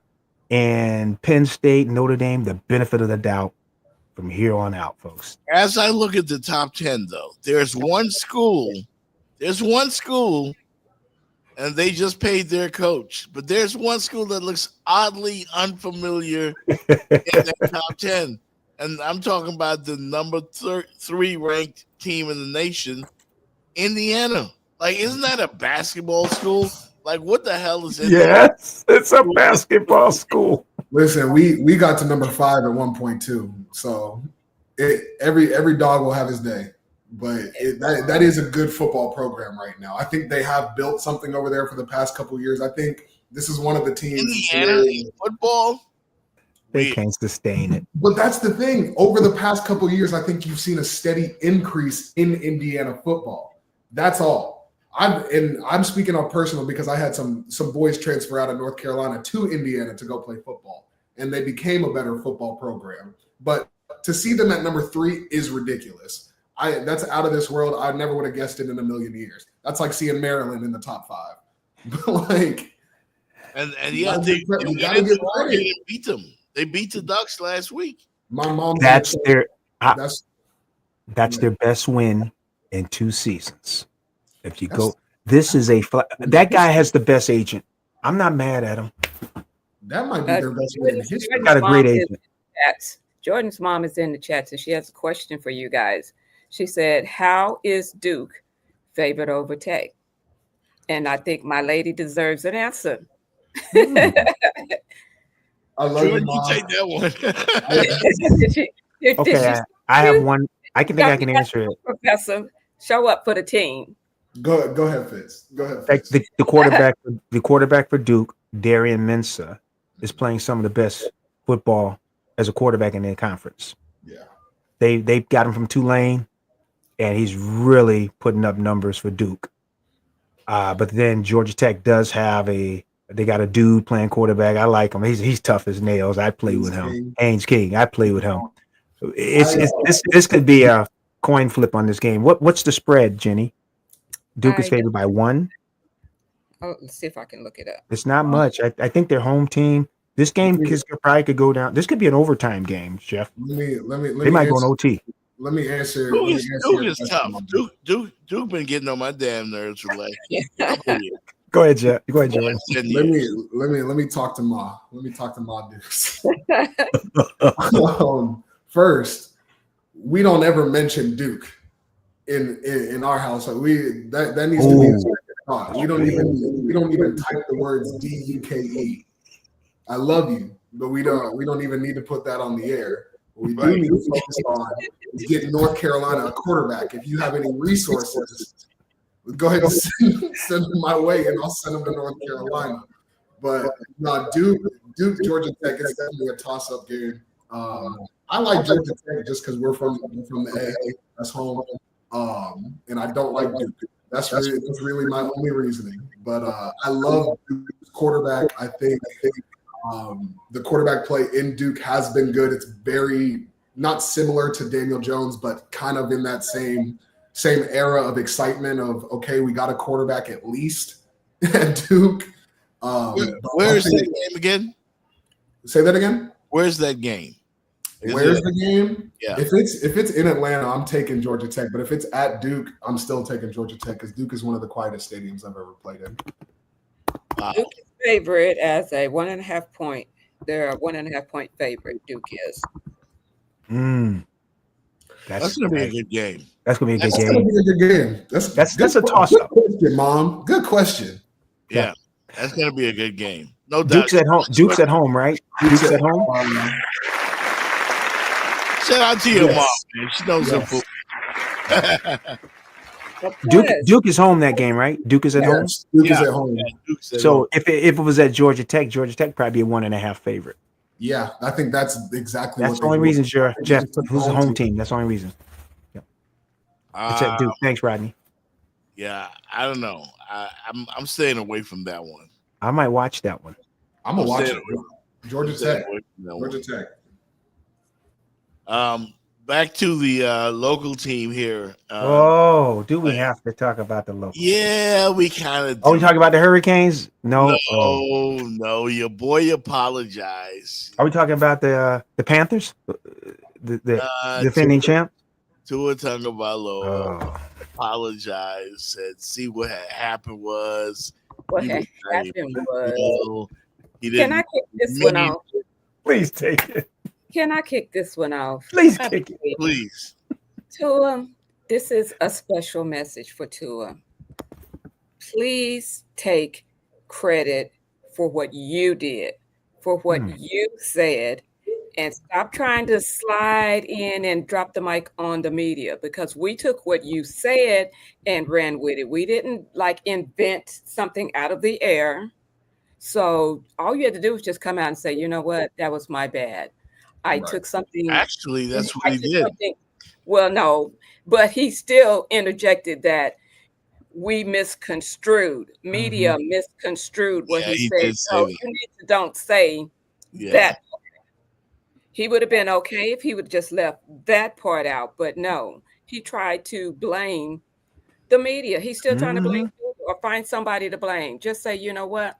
M: and Penn State, Notre Dame the benefit of the doubt from here on out, folks.
L: As I look at the top 10, though, there's one school, and they just paid their coach. But there's one school that looks oddly unfamiliar in that top 10. And I'm talking about the number 3 ranked team in the nation, Indiana. Like, isn't that a basketball school? Like, what the hell is it?
M: Yes, it's a basketball school.
H: Listen, we got to number 5 at 1.2. So every dog will have his day. But that is a good football program right now. I think they have built something over there for the past couple of years. I think this is one of the teams.
L: Indiana in football?
M: They can't sustain it.
H: But that's the thing. Over the past couple of years, I think you've seen a steady increase in Indiana football. That's all. I'm speaking on personal because I had some boys transfer out of North Carolina to Indiana to go play football, and they became a better football program. But to see them at number 3 is ridiculous. That's out of this world. I never would have guessed it in a million years. That's like seeing Maryland in the top 5. But
L: they beat them. They beat the Ducks last week.
H: My mom.
M: That's their best win in 2 seasons. If you go, this is that guy has the best agent. I'm not mad at him.
H: That might be their best win in history.
M: Got a great agent.
K: Jordan's mom is in the chat, so she has a question for you guys. She said, "How is Duke favored over Tech?" And I think my lady deserves an answer.
H: I love
L: Jordan, you take that
K: one.
M: Okay, I have one. I think I can answer it.
K: Professor, show up for the team.
H: Go ahead, Fitz. Go ahead, Fitz.
M: The quarterback for Duke, Darian Mensah, is playing some of the best football as a quarterback in their conference.
H: Yeah.
M: They got him from Tulane, and he's really putting up numbers for Duke. But then Georgia Tech does have they got a dude playing quarterback. I like him. He's tough as nails. I play with him. Haynes King. I play with him. This could be a coin flip on this game. What's the spread, Jenny? Duke is favored by 1.
K: Oh, let's see if I can look it up.
M: It's not much. I think their home team. This game probably could go down. This could be an overtime game, Jeff. They might go in OT.
H: Let me answer.
L: Duke is tough. Duke been getting on my damn nerves for like.
M: Go ahead, Jeff. Go ahead, Jordan.
H: Let me talk to Ma. Let me talk to Ma Dukes. First, we don't ever mention Duke in our house. That needs to be taught. We don't even type the words DUKE. I love you, but we don't even need to put that on the air. What we do need to focus on is getting North Carolina a quarterback. If you have any resources, go ahead and send them my way, and I'll send them to North Carolina. But no, Duke, Georgia Tech is definitely a toss-up game. I like Georgia Tech just because we're from the AA. That's home, and I don't like Duke. That's really my only reasoning. But I love Duke's quarterback. I think the quarterback play in Duke has been good. It's very not similar to Daniel Jones, but kind of in that same era of excitement of, okay, we got a quarterback at least at Duke.
L: Where's that game again?
H: Say that again.
L: Where's that game?
H: Where's the game?
L: Yeah.
H: If it's in Atlanta, I'm taking Georgia Tech. But if it's at Duke, I'm still taking Georgia Tech because Duke is one of the quietest stadiums I've ever played in.
K: Duke is favorite as a 1.5 point. They're a 1.5 point favorite. Duke is.
L: That's gonna be a good game.
M: That's gonna be a good game.
H: Gonna be a good game.
M: That's a toss-up.
H: Good question, Mom. Good question.
L: Yeah, that's gonna be a good game. No doubt.
M: Duke's at home. Duke's at home, right? Duke's at home.
L: Shout out to your mom, man. She knows her food.
M: Duke is home that game, right? Duke is at home.
H: Duke is at home.
M: So if it was at Georgia Tech probably be a 1.5 favorite.
H: Yeah, I think that's exactly.
M: That's the only reason, Jeff. Who's the home team? That's the only reason. Yeah. It's at Duke. Thanks, Rodney.
L: Yeah, I don't know. I'm staying away from that one.
M: I might watch that one.
H: I'm gonna watch it. Georgia Tech. Georgia Tech.
L: Back to the local team here.
M: Do we have to talk about the local?
L: Yeah, we kind of.
M: Oh, we talking about the Hurricanes? No,
L: no. Your boy apologized.
M: Are we talking about the Panthers? The defending champ?
L: Tua Tagovailoa apologized. Said, "See what had happened was."
K: What had happened was.
L: Can
K: I kick this one off?
M: Please take it.
K: Can I kick this one off?
M: Please kick it.
L: Please.
K: Tua, this is a special message for Tua. Please take credit for what you did, for what you said, and stop trying to slide in and drop the mic on the media, because we took what you said and ran with it. We didn't invent something out of the air. So all you had to do was just come out and say, you know what, that was my bad. I took something.
L: Actually, that's what he did.
K: Well, no, but he still interjected that we misconstrued. Media misconstrued what he said. So you don't say that. He would have been okay if he would just left that part out. But no, he tried to blame the media. He's still trying to blame or find somebody to blame. Just say, you know what,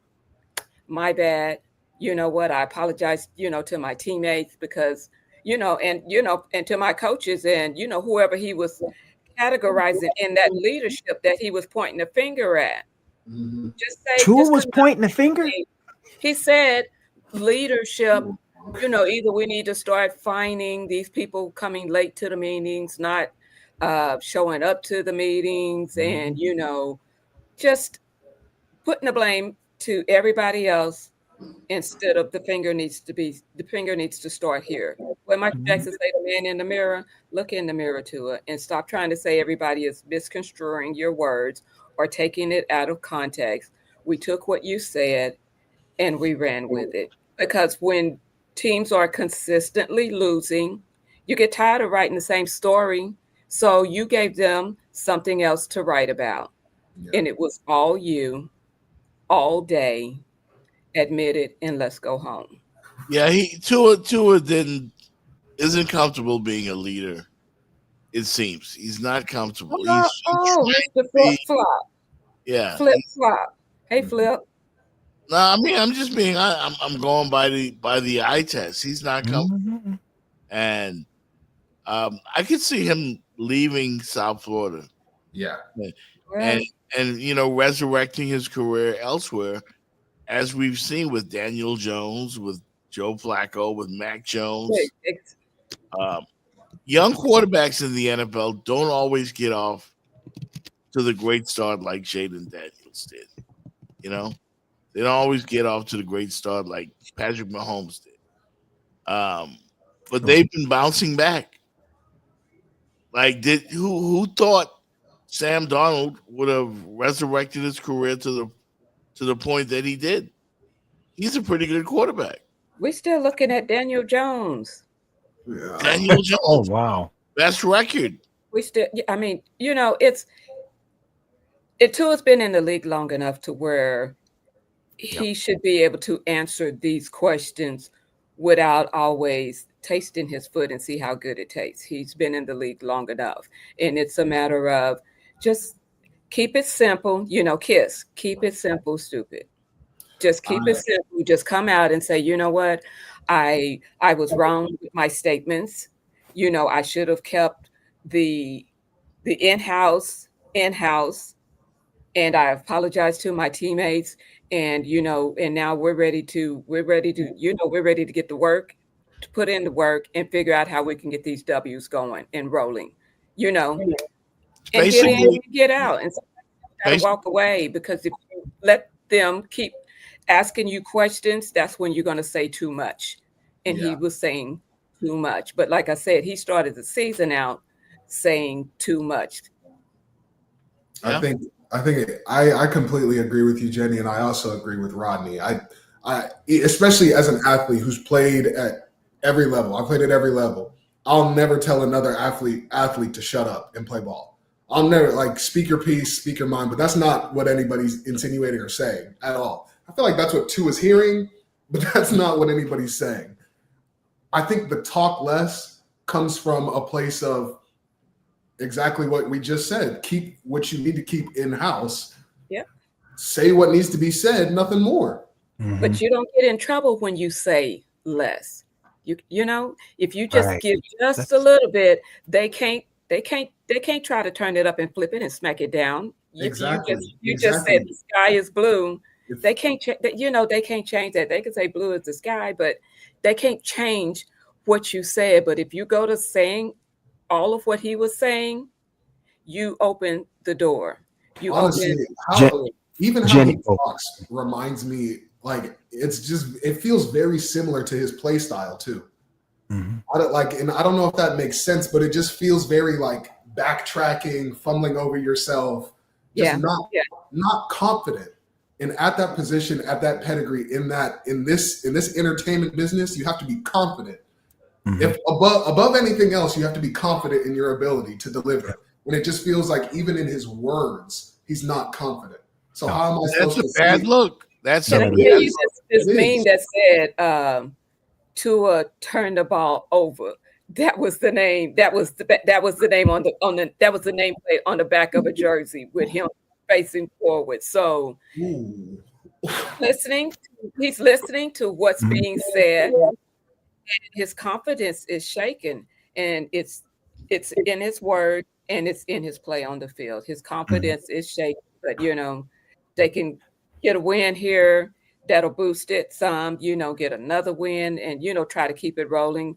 K: my bad. You know what? I apologize, to my teammates because, and to my coaches and, whoever he was categorizing in that leadership that he was pointing the finger at. Just say,
M: Tua was pointing the finger?
K: He said leadership, either we need to start fining these people coming late to the meetings, not showing up to the meetings and, just putting the blame to everybody else. Instead of the finger needs to start here. When Michael Jackson say the man in the mirror, look in the mirror to it and stop trying to say everybody is misconstruing your words or taking it out of context. We took what you said and we ran with it. Because when teams are consistently losing, you get tired of writing the same story. So you gave them something else to write about. And it was all you, all day, admit it, and let's go home.
L: Yeah, Tua isn't comfortable being a leader. It seems he's not comfortable. He's trying
K: Mr.
L: to
K: Flip
L: be.
K: Flop.
L: Yeah.
K: Flip Flop. Hey, Flip.
L: No, I mean I'm just being. I'm going by the eye test. He's not comfortable, and I could see him leaving South Florida.
H: Yeah.
L: And resurrecting his career elsewhere, as we've seen with Daniel Jones, with Joe Flacco, with Mac Jones. Young quarterbacks in the NFL don't always get off to the great start like Jaden Daniels did. You know, they don't always get off to the great start like Patrick Mahomes did. But they've been bouncing back. Like, who thought Sam Darnold would have resurrected his career to the point that he did? He's a pretty good quarterback.
K: We're still looking at Daniel Jones.
H: Yeah.
L: Daniel Jones.
M: Oh, wow.
L: Best record.
K: We still, I mean, Tua's been in the league long enough to where he should be able to answer these questions without always tasting his foot and see how good it tastes. He's been in the league long enough. And it's a matter of just keep it simple, KISS, keep it simple, stupid. Just keep it simple. Just come out and say, you know what? I was wrong with my statements. I should have kept the in-house, and I apologize to my teammates. And and now we're ready to get to work, to put in the work and figure out how we can get these W's going and rolling, and get in and get out. And sometimes you gotta walk away, because if you let them keep asking you questions, that's when you're going to say too much. And he was saying too much. But like I said, he started the season out saying too much.
H: I think I completely agree with you, Jenny, and I also agree with Rodney. I especially as an athlete who's played at every level. I played at every level. I'll never tell another athlete to shut up and play ball. I'll never speak your piece, speak your mind, but that's not what anybody's insinuating or saying at all. I feel like that's what Tua is hearing, but that's not what anybody's saying. I think the talk less comes from a place of exactly what we just said. Keep what you need to keep in-house.
K: Yep.
H: Say what needs to be said, nothing more.
K: But you don't get in trouble when you say less. If you just give just a little bit, they can't try to turn it up and flip it and smack it down.
H: Exactly.
K: You just said the sky is blue. They can't they can't change that. They can say blue is the sky, but they can't change what you said. But if you go to saying all of what he was saying, you open the door.
H: Honestly, how he talks reminds me, it feels very similar to his play style too. I don't know if that makes sense, but it just feels very backtracking, fumbling over yourself, not confident. And at that position, at that pedigree, in this entertainment business, you have to be confident. If above anything else, you have to be confident in your ability to deliver. When it just feels like even in his words, he's not confident. So how am I supposed to?
L: That's a bad look. That's
K: a bad look. This meme that said Tua turned the ball over. That was the name. That was the name on the that was the nameplate on the back of a jersey with him facing forward. So he's listening to what's being said, and his confidence is shaken, and it's in his word and it's in his play on the field. His confidence is shaken, but they can get a win here that'll boost it some, get another win and try to keep it rolling.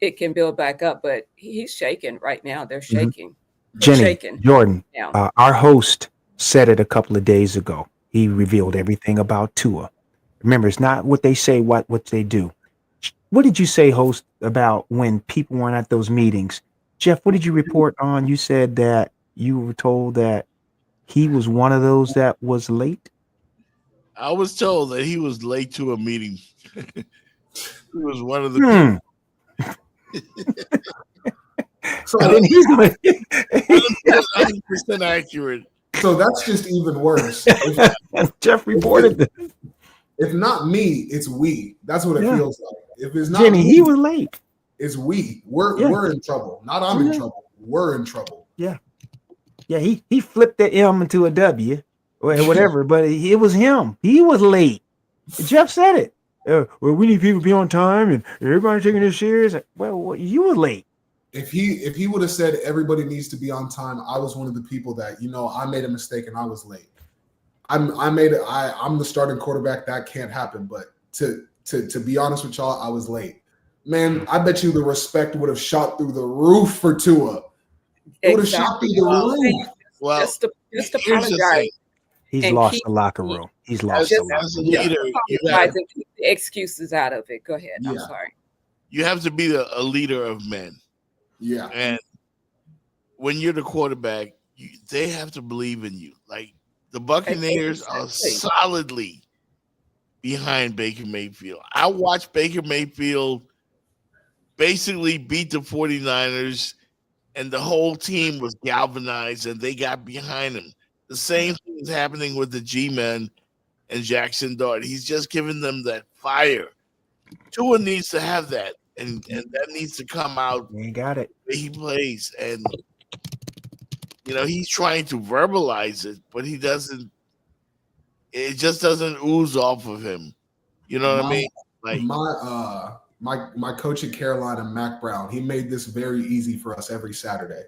K: It can build back up, but he's shaking right now. They're shaking.
M: Jenny, Jordan, our host said it a couple of days ago. He revealed everything about Tua. Remember, it's not what they say, what they do. What did you say, host, about when people weren't at those meetings? Jeff, what did you report on? You said that you were told that he was one of those that was late?
L: I was told that he was late to a meeting. He was one of the people.
H: So
M: And then he's like,
L: 100% accurate.
H: So that's just even worse.
M: Jeff reported this.
H: If not me, it's we. That's what it feels like. If it's not
M: Jenny,
H: me,
M: he was late.
H: it's we. We're in trouble. Not I'm in trouble. We're in trouble.
M: Yeah. Yeah, he flipped the M into a W or whatever, but it was him. He was late. Jeff said it. Well, we need people to be on time and everybody taking this serious. Well, you were late.
H: If he would have said everybody needs to be on time, I was one of the people that, I made a mistake and I was late. I'm the starting quarterback. That can't happen. But to be honest with y'all, I was late. Man, I bet you the respect would have shot through the roof for Tua. It would have shot through the roof.
L: Well,
K: just apologize.
M: He's lost the locker room. He's lost the locker
L: as a
M: room.
L: leader,
K: Apologize and keep the excuses out of it. Go ahead. I'm sorry.
L: you have to be a leader of men.
H: Yeah.
L: And when you're the quarterback, they have to believe in you. Like the Buccaneers are solidly behind Baker Mayfield. I watched Baker Mayfield basically beat the 49ers, and the whole team was galvanized, and they got behind him. The same thing is happening with the G-Men and Jackson Dart. He's just giving them that fire. Tua needs to have that, and that needs to come out.
M: He got it.
L: He plays, and he's trying to verbalize it, but he doesn't. It just doesn't ooze off of him. You know what I mean? Like
H: my coach at Carolina, Mac Brown, he made this very easy for us every Saturday.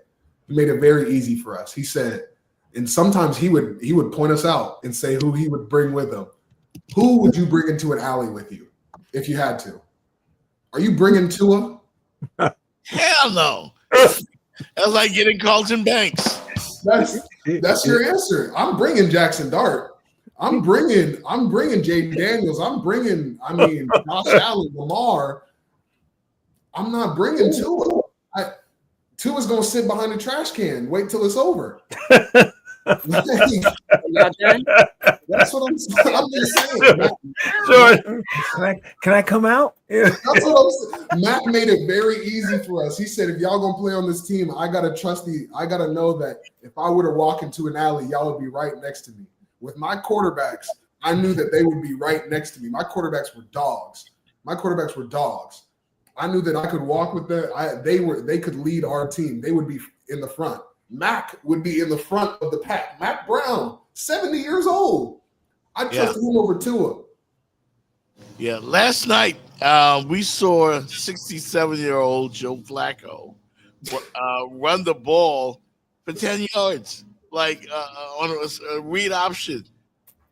H: He made it very easy for us. He said, and sometimes he would point us out and say who he would bring with him. Who would you bring into an alley with you if you had to? Are you bringing Tua?
L: Hell no. That's like getting Carlton Banks.
H: That's your answer. I'm bringing Jackson Dart. I'm bringing Jaden Daniels. I'm bringing, Josh Allen, Lamar. I'm not bringing Tua. Tua's going to sit behind the trash can. Wait till it's over.
K: Y'all done?
H: That's what I'm saying. I'm just saying.
M: Jordan, can I come out? Yeah.
H: That's what I'm saying. Matt made it very easy for us. He said, if y'all gonna play on this team, I gotta know that if I were to walk into an alley, y'all would be right next to me. With my quarterbacks, I knew that they would be right next to me. My quarterbacks were dogs. I knew that I could walk with them. They could lead our team. They would be in the front. Mac would be in the front of the pack. Mac Brown, 70 years old. I trusted him over Tua.
L: Yeah, last night we saw 67-year-old Joe Flacco run the ball for 10 yards, like on a read option.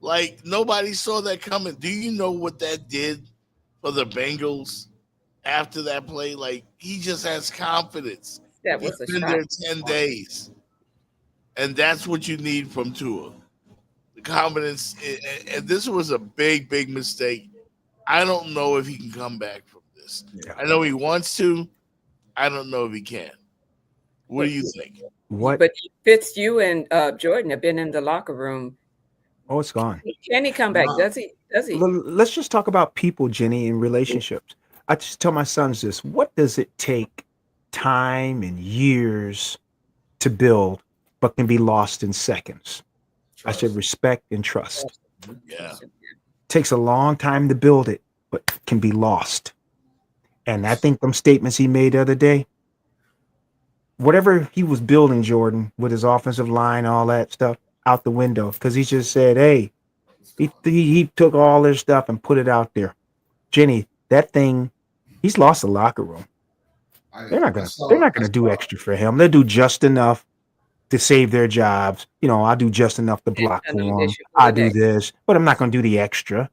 L: Like nobody saw that coming. Do you know what that did for the Bengals after that play? Like he just has confidence.
K: That was
L: He's been there 10 days. And that's what you need from Tua. The confidence. And this was a big, big mistake. I don't know if he can come back from this. Yeah. I know he wants to. I don't know if he can. What do you think?
M: What?
K: But Fitz, you and Jordan have been in the locker room.
M: Oh, it's gone.
K: Can he come back? Does he?
M: Let's just talk about people, Jenny, in relationships. I just tell my sons this. What does it take time and years to build, but can be lost in seconds? Trust. I said respect and trust.
L: Yeah.
M: Takes a long time to build it, but can be lost. And I think them statements he made the other day, whatever he was building, Jordan, with his offensive line, all that stuff, out the window. Because he just said, hey, he took all their stuff and put it out there. Jenny, that thing, he's lost the locker room. They're not gonna do extra for him. They'll do just enough to save their jobs. I'll do just enough to block for him. I do this, but I'm not gonna do the extra.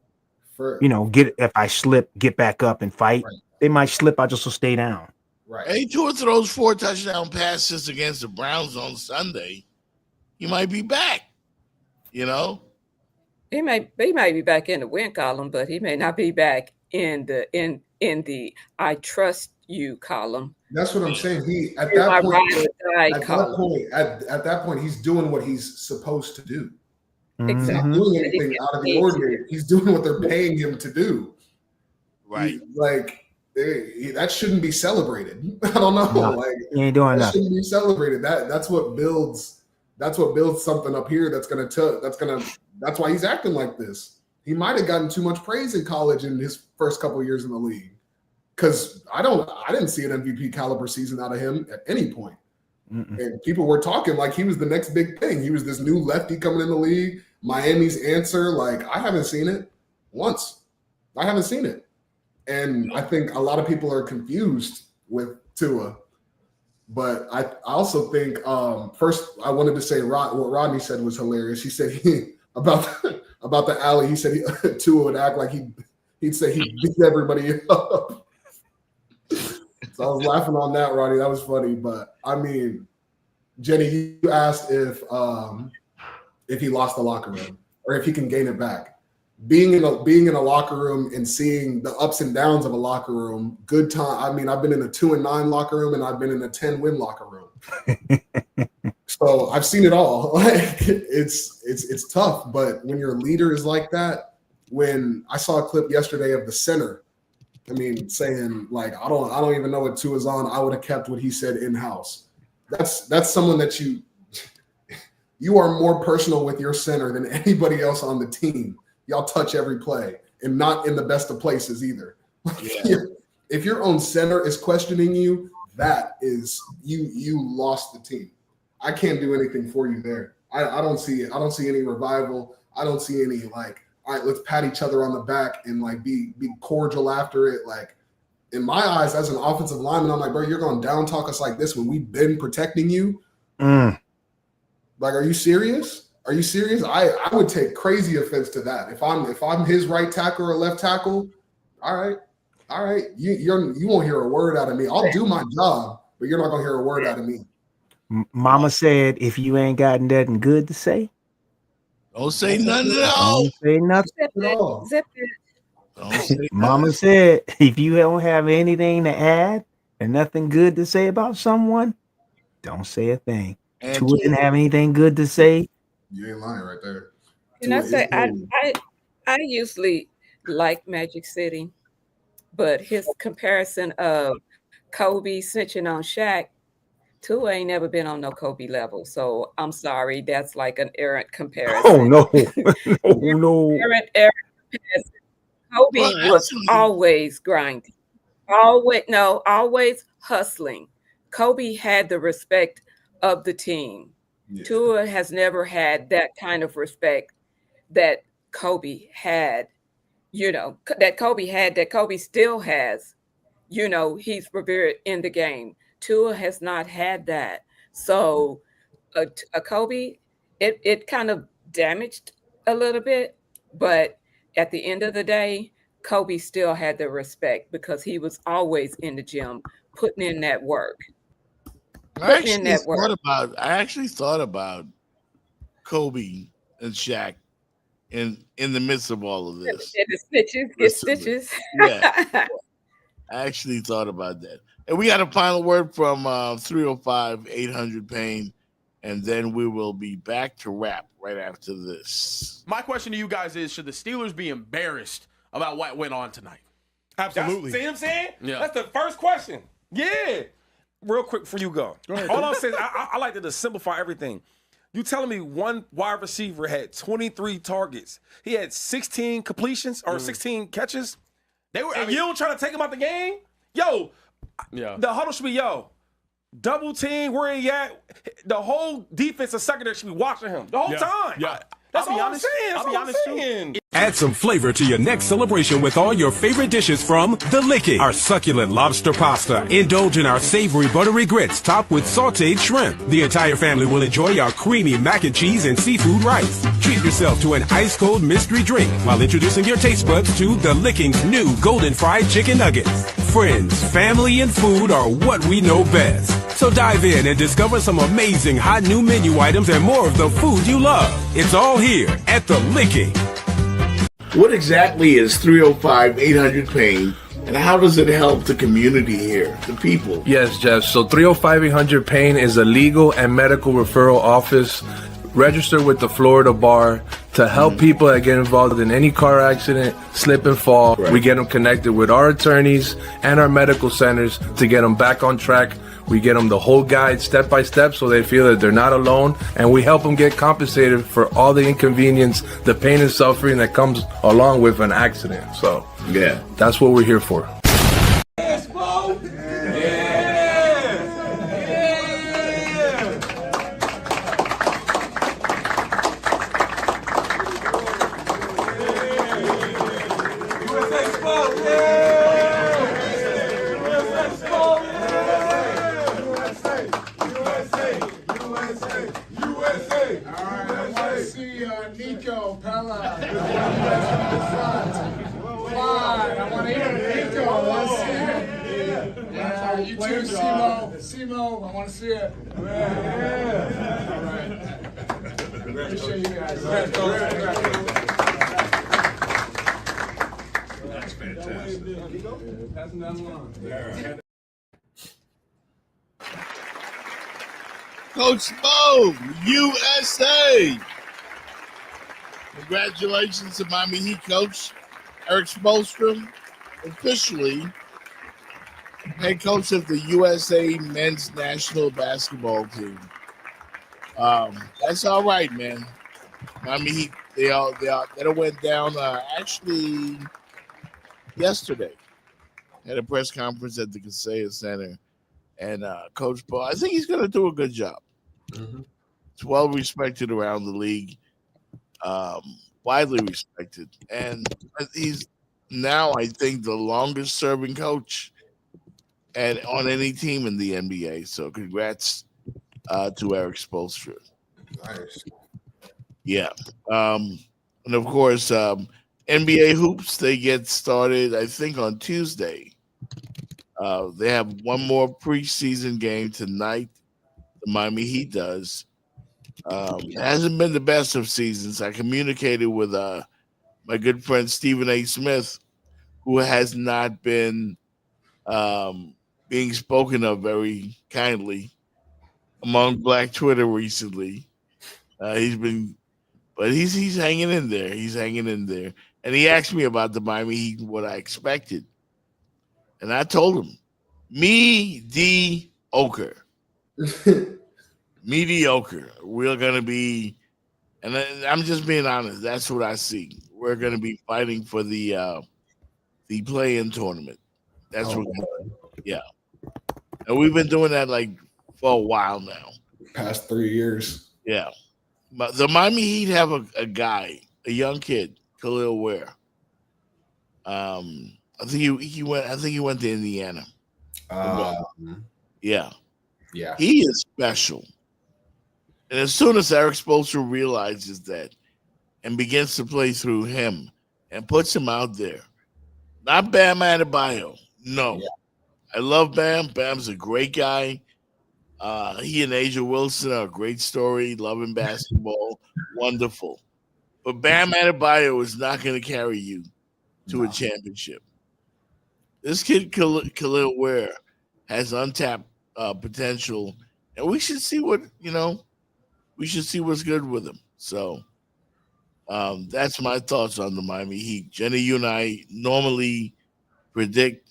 M: If I slip, get back up and fight. Right. They might slip. I just will stay down.
L: Right. Hey, towards those 4 touchdown passes against the Browns on Sunday, he might be back. He
K: might be back in the win column, but he may not be back in the I trust you column.
H: That's what I'm saying. At that point, he's doing what he's supposed to do. He's not doing anything out of the ordinary. He's doing what they're paying him to do.
L: Right.
H: That shouldn't be celebrated. I don't know.
M: No, he ain't doing
H: that
M: nothing.
H: shouldn't be celebrated. That's what builds something up here that's why he's acting like this. He might have gotten too much praise in college in his first couple of years in the league. Because I didn't see an MVP caliber season out of him at any point. And people were talking like he was the next big thing. He was this new lefty coming in the league. Miami's answer, like, I haven't seen it once. I haven't seen it. And I think a lot of people are confused with Tua. But I also think, first, I wanted to say what Rodney said was hilarious. He said about the alley, he said Tua would act like he'd say he beat everybody up. So I was laughing on that, Rodney. That was funny. But I mean, Jenny, you asked if he lost the locker room or if he can gain it back. Being in a locker room and seeing the ups and downs of a locker room, good time. I mean, I've been in a 2-9 locker room and I've been in a 10-win locker room. So I've seen it all. Like it's tough, but when your leader is like that, when I saw a clip yesterday of the center, I mean, saying like, I don't even know what Tua's on. I would have kept what he said in-house. That's someone that you are more personal with your center than anybody else on the team. Y'all touch every play and not in the best of places either. Yeah. If your own center is questioning you, that is you lost the team. I can't do anything for you there. I don't see it. I don't see any revival. I don't see any like, all right, let's pat each other on the back and like be cordial after it. Like in my eyes, as an offensive lineman, I'm like, bro, you're going to down talk us like this when we've been protecting you. Like, are you serious? Are you serious? I would take crazy offense to that. If I'm his right tackle or left tackle, all right, you won't hear a word out of me. I'll do my job, but you're not gonna hear a word out of me.
M: Mama said, if you ain't got nothing good to say,
L: don't say nothing at all.
M: Don't say nothing
K: at all.
M: Mama said, if you don't have anything to add and nothing good to say about someone, don't say a thing. Tua didn't have anything good to say.
H: You ain't lying right there.
K: Can I say I usually like Magic City, but his comparison of Kobe snitching on Shaq, Tua ain't never been on no Kobe level. So I'm sorry, that's like an errant comparison.
M: Oh no, no.
K: Errant comparison. Kobe was always grinding, always hustling. Kobe had the respect of the team. Yeah. Tua has never had that kind of respect that Kobe had, that Kobe still has. He's revered in the game. Tua has not had that. So a Kobe, it kind of damaged a little bit, but at the end of the day, Kobe still had the respect because he was always in the gym putting in that work.
L: I actually thought about Kobe and Shaq in the midst of all of this.
K: Get stitches.
L: Yeah. I actually thought about that. And we got a final word from 305-800 Payne, and then we will be back to wrap right after this.
N: My question to you guys is, should the Steelers be embarrassed about what went on tonight?
O: Absolutely.
N: See what I'm saying?
O: Yeah. That's the first question.
N: Yeah.
O: Real quick before you go.
N: Go ahead.
O: All I'm saying is I like to just simplify everything. You telling me one wide receiver had 23 targets. He had 16 completions or 16 catches. You don't try to take him out the game? Yo, the huddle should be, double team, where he at? The whole defensive secondary should be watching him the whole time.
N: Yeah.
O: That's all I'm saying.
N: I'll be honest too.
G: Add some flavor to your next celebration with all your favorite dishes from The Licking. Our succulent lobster pasta. Indulge in our savory buttery grits topped with sauteed shrimp. The entire family will enjoy our creamy mac and cheese and seafood rice. Treat yourself to an ice-cold mystery drink while introducing your taste buds to The Licking's new golden fried chicken nuggets. Friends, family, and food are what we know best. So dive in and discover some amazing hot new menu items and more of the food you love. It's all here at The Licking.
L: What exactly is 305-800 Payne, and how does it help the community here, the people?
I: Yes, Jeff. So 305-800 Payne is a legal and medical referral office register with the Florida Bar to help people that get involved in any car accident, slip and fall. We get them connected with our attorneys and our medical centers to get them back on track. We get them the whole guide step by step so they feel that they're not alone, and we help them get compensated for all the inconvenience, the pain and suffering that comes along with an accident. So yeah, that's what we're here for.
P: You too, Simo. Simo, I want to see it. All right. Appreciate you guys.
F: That's fantastic.
P: Passing down the line.
L: Coach Bo, USA. Congratulations to Miami Heat coach Eric Spoelstra, officially head coach of the USA men's national basketball team. That's all right, man. Miami Heat, that went down actually yesterday. Had a press conference at the Kaseya Center, and Coach Bo, I think he's going to do a good job.
H: Mm-hmm.
L: It's well respected around the league, widely respected, and he's now, I think, the longest serving coach on any team in the NBA. So congrats to Eric Spoelstra.
H: Nice.
L: Yeah. And of course, NBA hoops, they get started, I think, on Tuesday. They have one more preseason game tonight. The Miami Heat does. It hasn't been the best of seasons. I communicated with my good friend Stephen A. Smith, who has not been being spoken of very kindly among Black Twitter recently. He's hanging in there. He's hanging in there. And he asked me about the Miami Heat and what I expected. And I told him, mediocre. Mediocre. We're going to be, and I'm just being honest, that's what I see. We're going to be fighting for the play-in tournament. That's what we're going to, yeah. And we've been doing that like for a while now.
H: Past 3 years.
L: Yeah. But the Miami Heat have a guy, a young kid, Khalil Ware. I think he went to Indiana. Yeah.
H: Yeah.
L: He is special. And as soon as Eric Spoelstra realizes that and begins to play through him and puts him out there, not Bam Adebayo. No. Yeah. I love Bam. Bam's a great guy. He and Asia Wilson are a great story. Loving basketball. Wonderful. But Bam Adebayo is not going to carry you to a championship. This kid, Khalil Ware, has untapped potential. And we should see what's good with him. So that's my thoughts on the Miami Heat. Jenny, you and I normally predict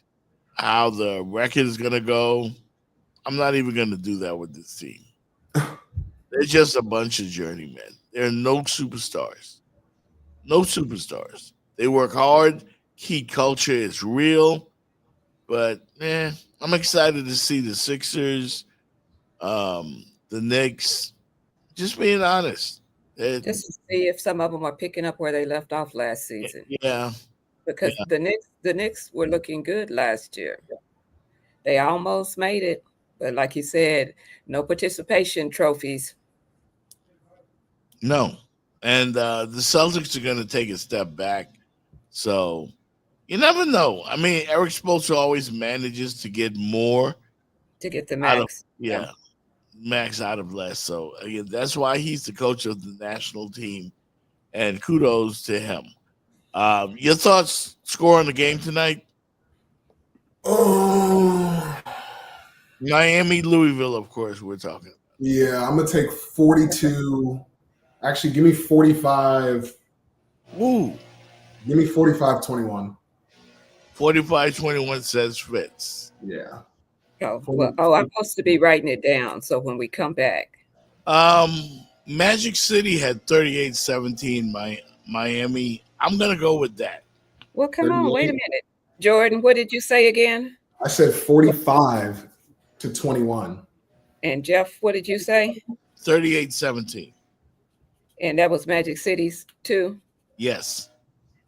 L: how the record is going to go. I'm not even going to do that with this team. They're just a bunch of journeymen. There are no superstars. No superstars. They work hard. Heat culture is real. But, I'm excited to see the Sixers, the Knicks. Just being honest.
K: Just to see if some of them are picking up where they left off last season.
L: Yeah.
K: Because the Knicks were looking good last year. They almost made it. But like you said, no participation trophies.
L: No. And the Celtics are going to take a step back. So you never know. I mean, Eric Spoelstra always manages to get more.
K: To get the max.
L: Max out of less. So again, that's why he's the coach of the national team. And kudos to him. Your thoughts, score on the game tonight? Miami, Louisville, of course, we're talking.
H: Yeah, I'm going to take 42 Actually, give me 45.
L: Woo.
H: Give me 45-21.
L: 45-21 says Fitz.
H: Yeah.
K: Oh, well, I'm supposed to be writing it down. So when we come back.
L: Magic City had 38-17 Miami. I'm going to go with that.
K: Well, come on. Wait a minute. Jordan, what did you say again?
H: I said 45-21.
K: And Jeff, what did you say?
L: 38-17.
K: And that was Magic City's too?
L: Yes.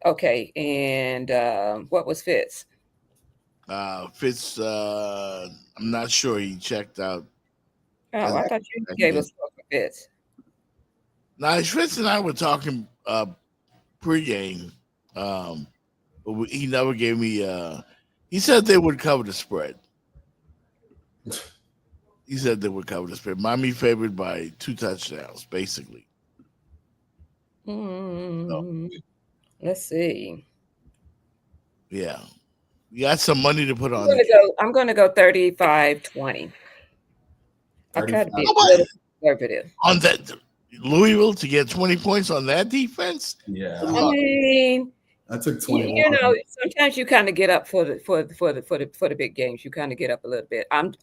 K: Okay. And what was Fitz?
L: Fitz, I'm not sure. He checked out.
K: Oh, I thought you gave us for Fitz.
L: Now, Fitz and I were talking pregame, but he never gave me. He said they would cover the spread. He said they would cover the spread. Miami favored by 2 touchdowns, basically.
K: Let's see.
L: Yeah, you got some money to put on.
K: I'm going to go 35-20. I try to be a little conservative
L: On that, Louisville to get 20 points on that defense.
H: Yeah,
K: I mean,
H: I took 21.
K: You know, sometimes you kind of get up for the big games. You kind of get up a little bit. I'm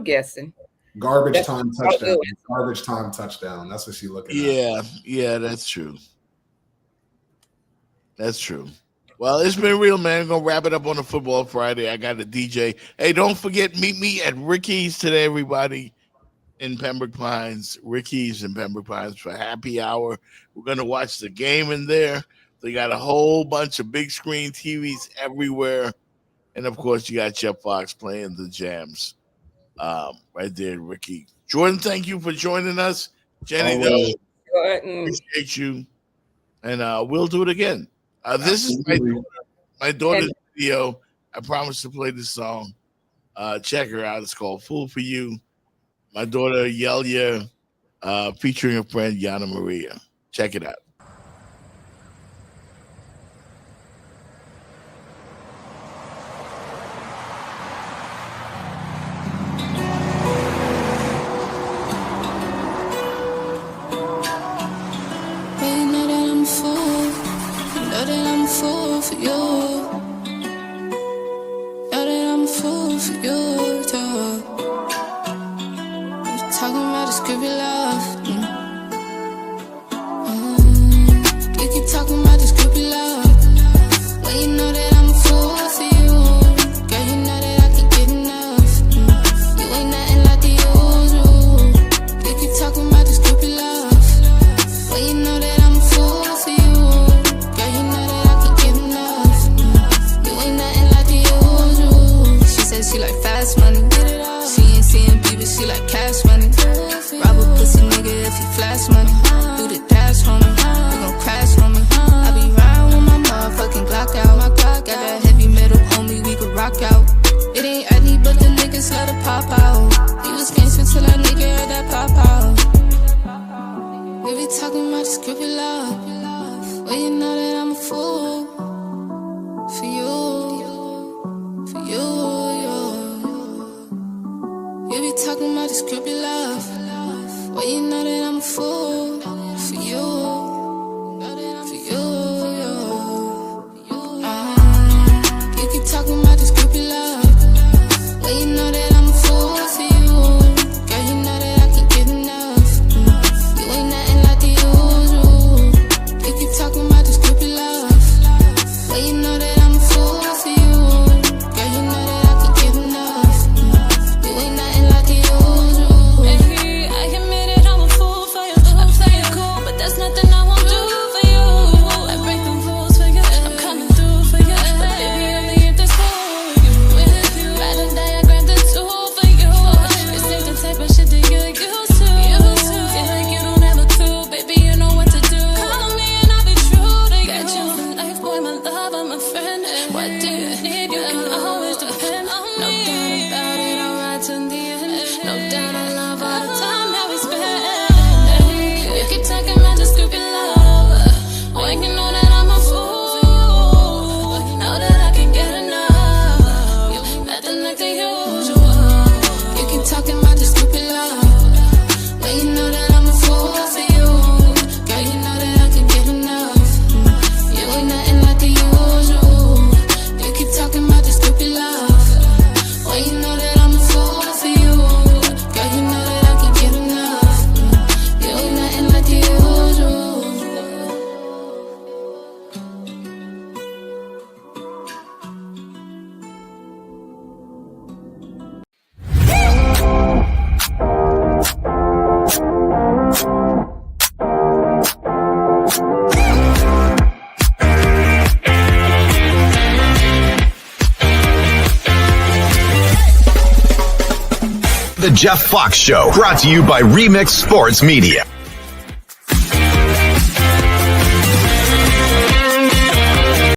K: guessing.
H: Garbage time touchdown. Garbage time touchdown. That's what she's looking at.
L: Yeah, that's true. That's true. Well, it's been real, man. Gonna wrap it up on a Football Friday. I got a DJ. Hey, don't forget, meet me at Ricky's today, everybody, in Pembroke Pines. Ricky's in Pembroke Pines for happy hour. We're gonna watch the game in there. They got a whole bunch of big screen TVs everywhere, and of course, you got Jeff Fox playing the jams right there, Ricky. Jordan, thank you for joining us. Jenny, appreciate you, and we'll do it again. This is my daughter's video. I promised to play this song. Check her out. It's called "Fool for You." My daughter Yelia, featuring her friend Yana Maria. Check it out.
Q: For you, know that I'm a fool for you, dog. You're talking about the script you love. You keep talking about the script you love. Well, you know that I'm a fool for you. Girl, you know that I can't get enough. You ain't nothing like the usual. You keep talking about the script you love. Well, you know that I'm a fool for you. Girl, you know that she like fast money. She ain't seeing people, she like cash money. Rob a pussy nigga if he flash money. Do the dash on me, we gon' crash on me. I be riding with my motherfucking Glock out. Got that heavy metal on me, we could rock out. It ain't Eddie, but the niggas let it pop out. He was gangster till that nigga heard that pop out. We be talking about the script you love. Well, you know that I'm a fool for you. For you. You be talking about the script you love. Well, you know that I'm a fool for you. For you. You keep talking about the script you love. Well, you know that I'm a fool for you. Girl, you know that I can't get enough. You ain't nothing like the usual. You keep talking about the script you love.
B: The Jeff Fox Show, brought to you by Remix Sports Media.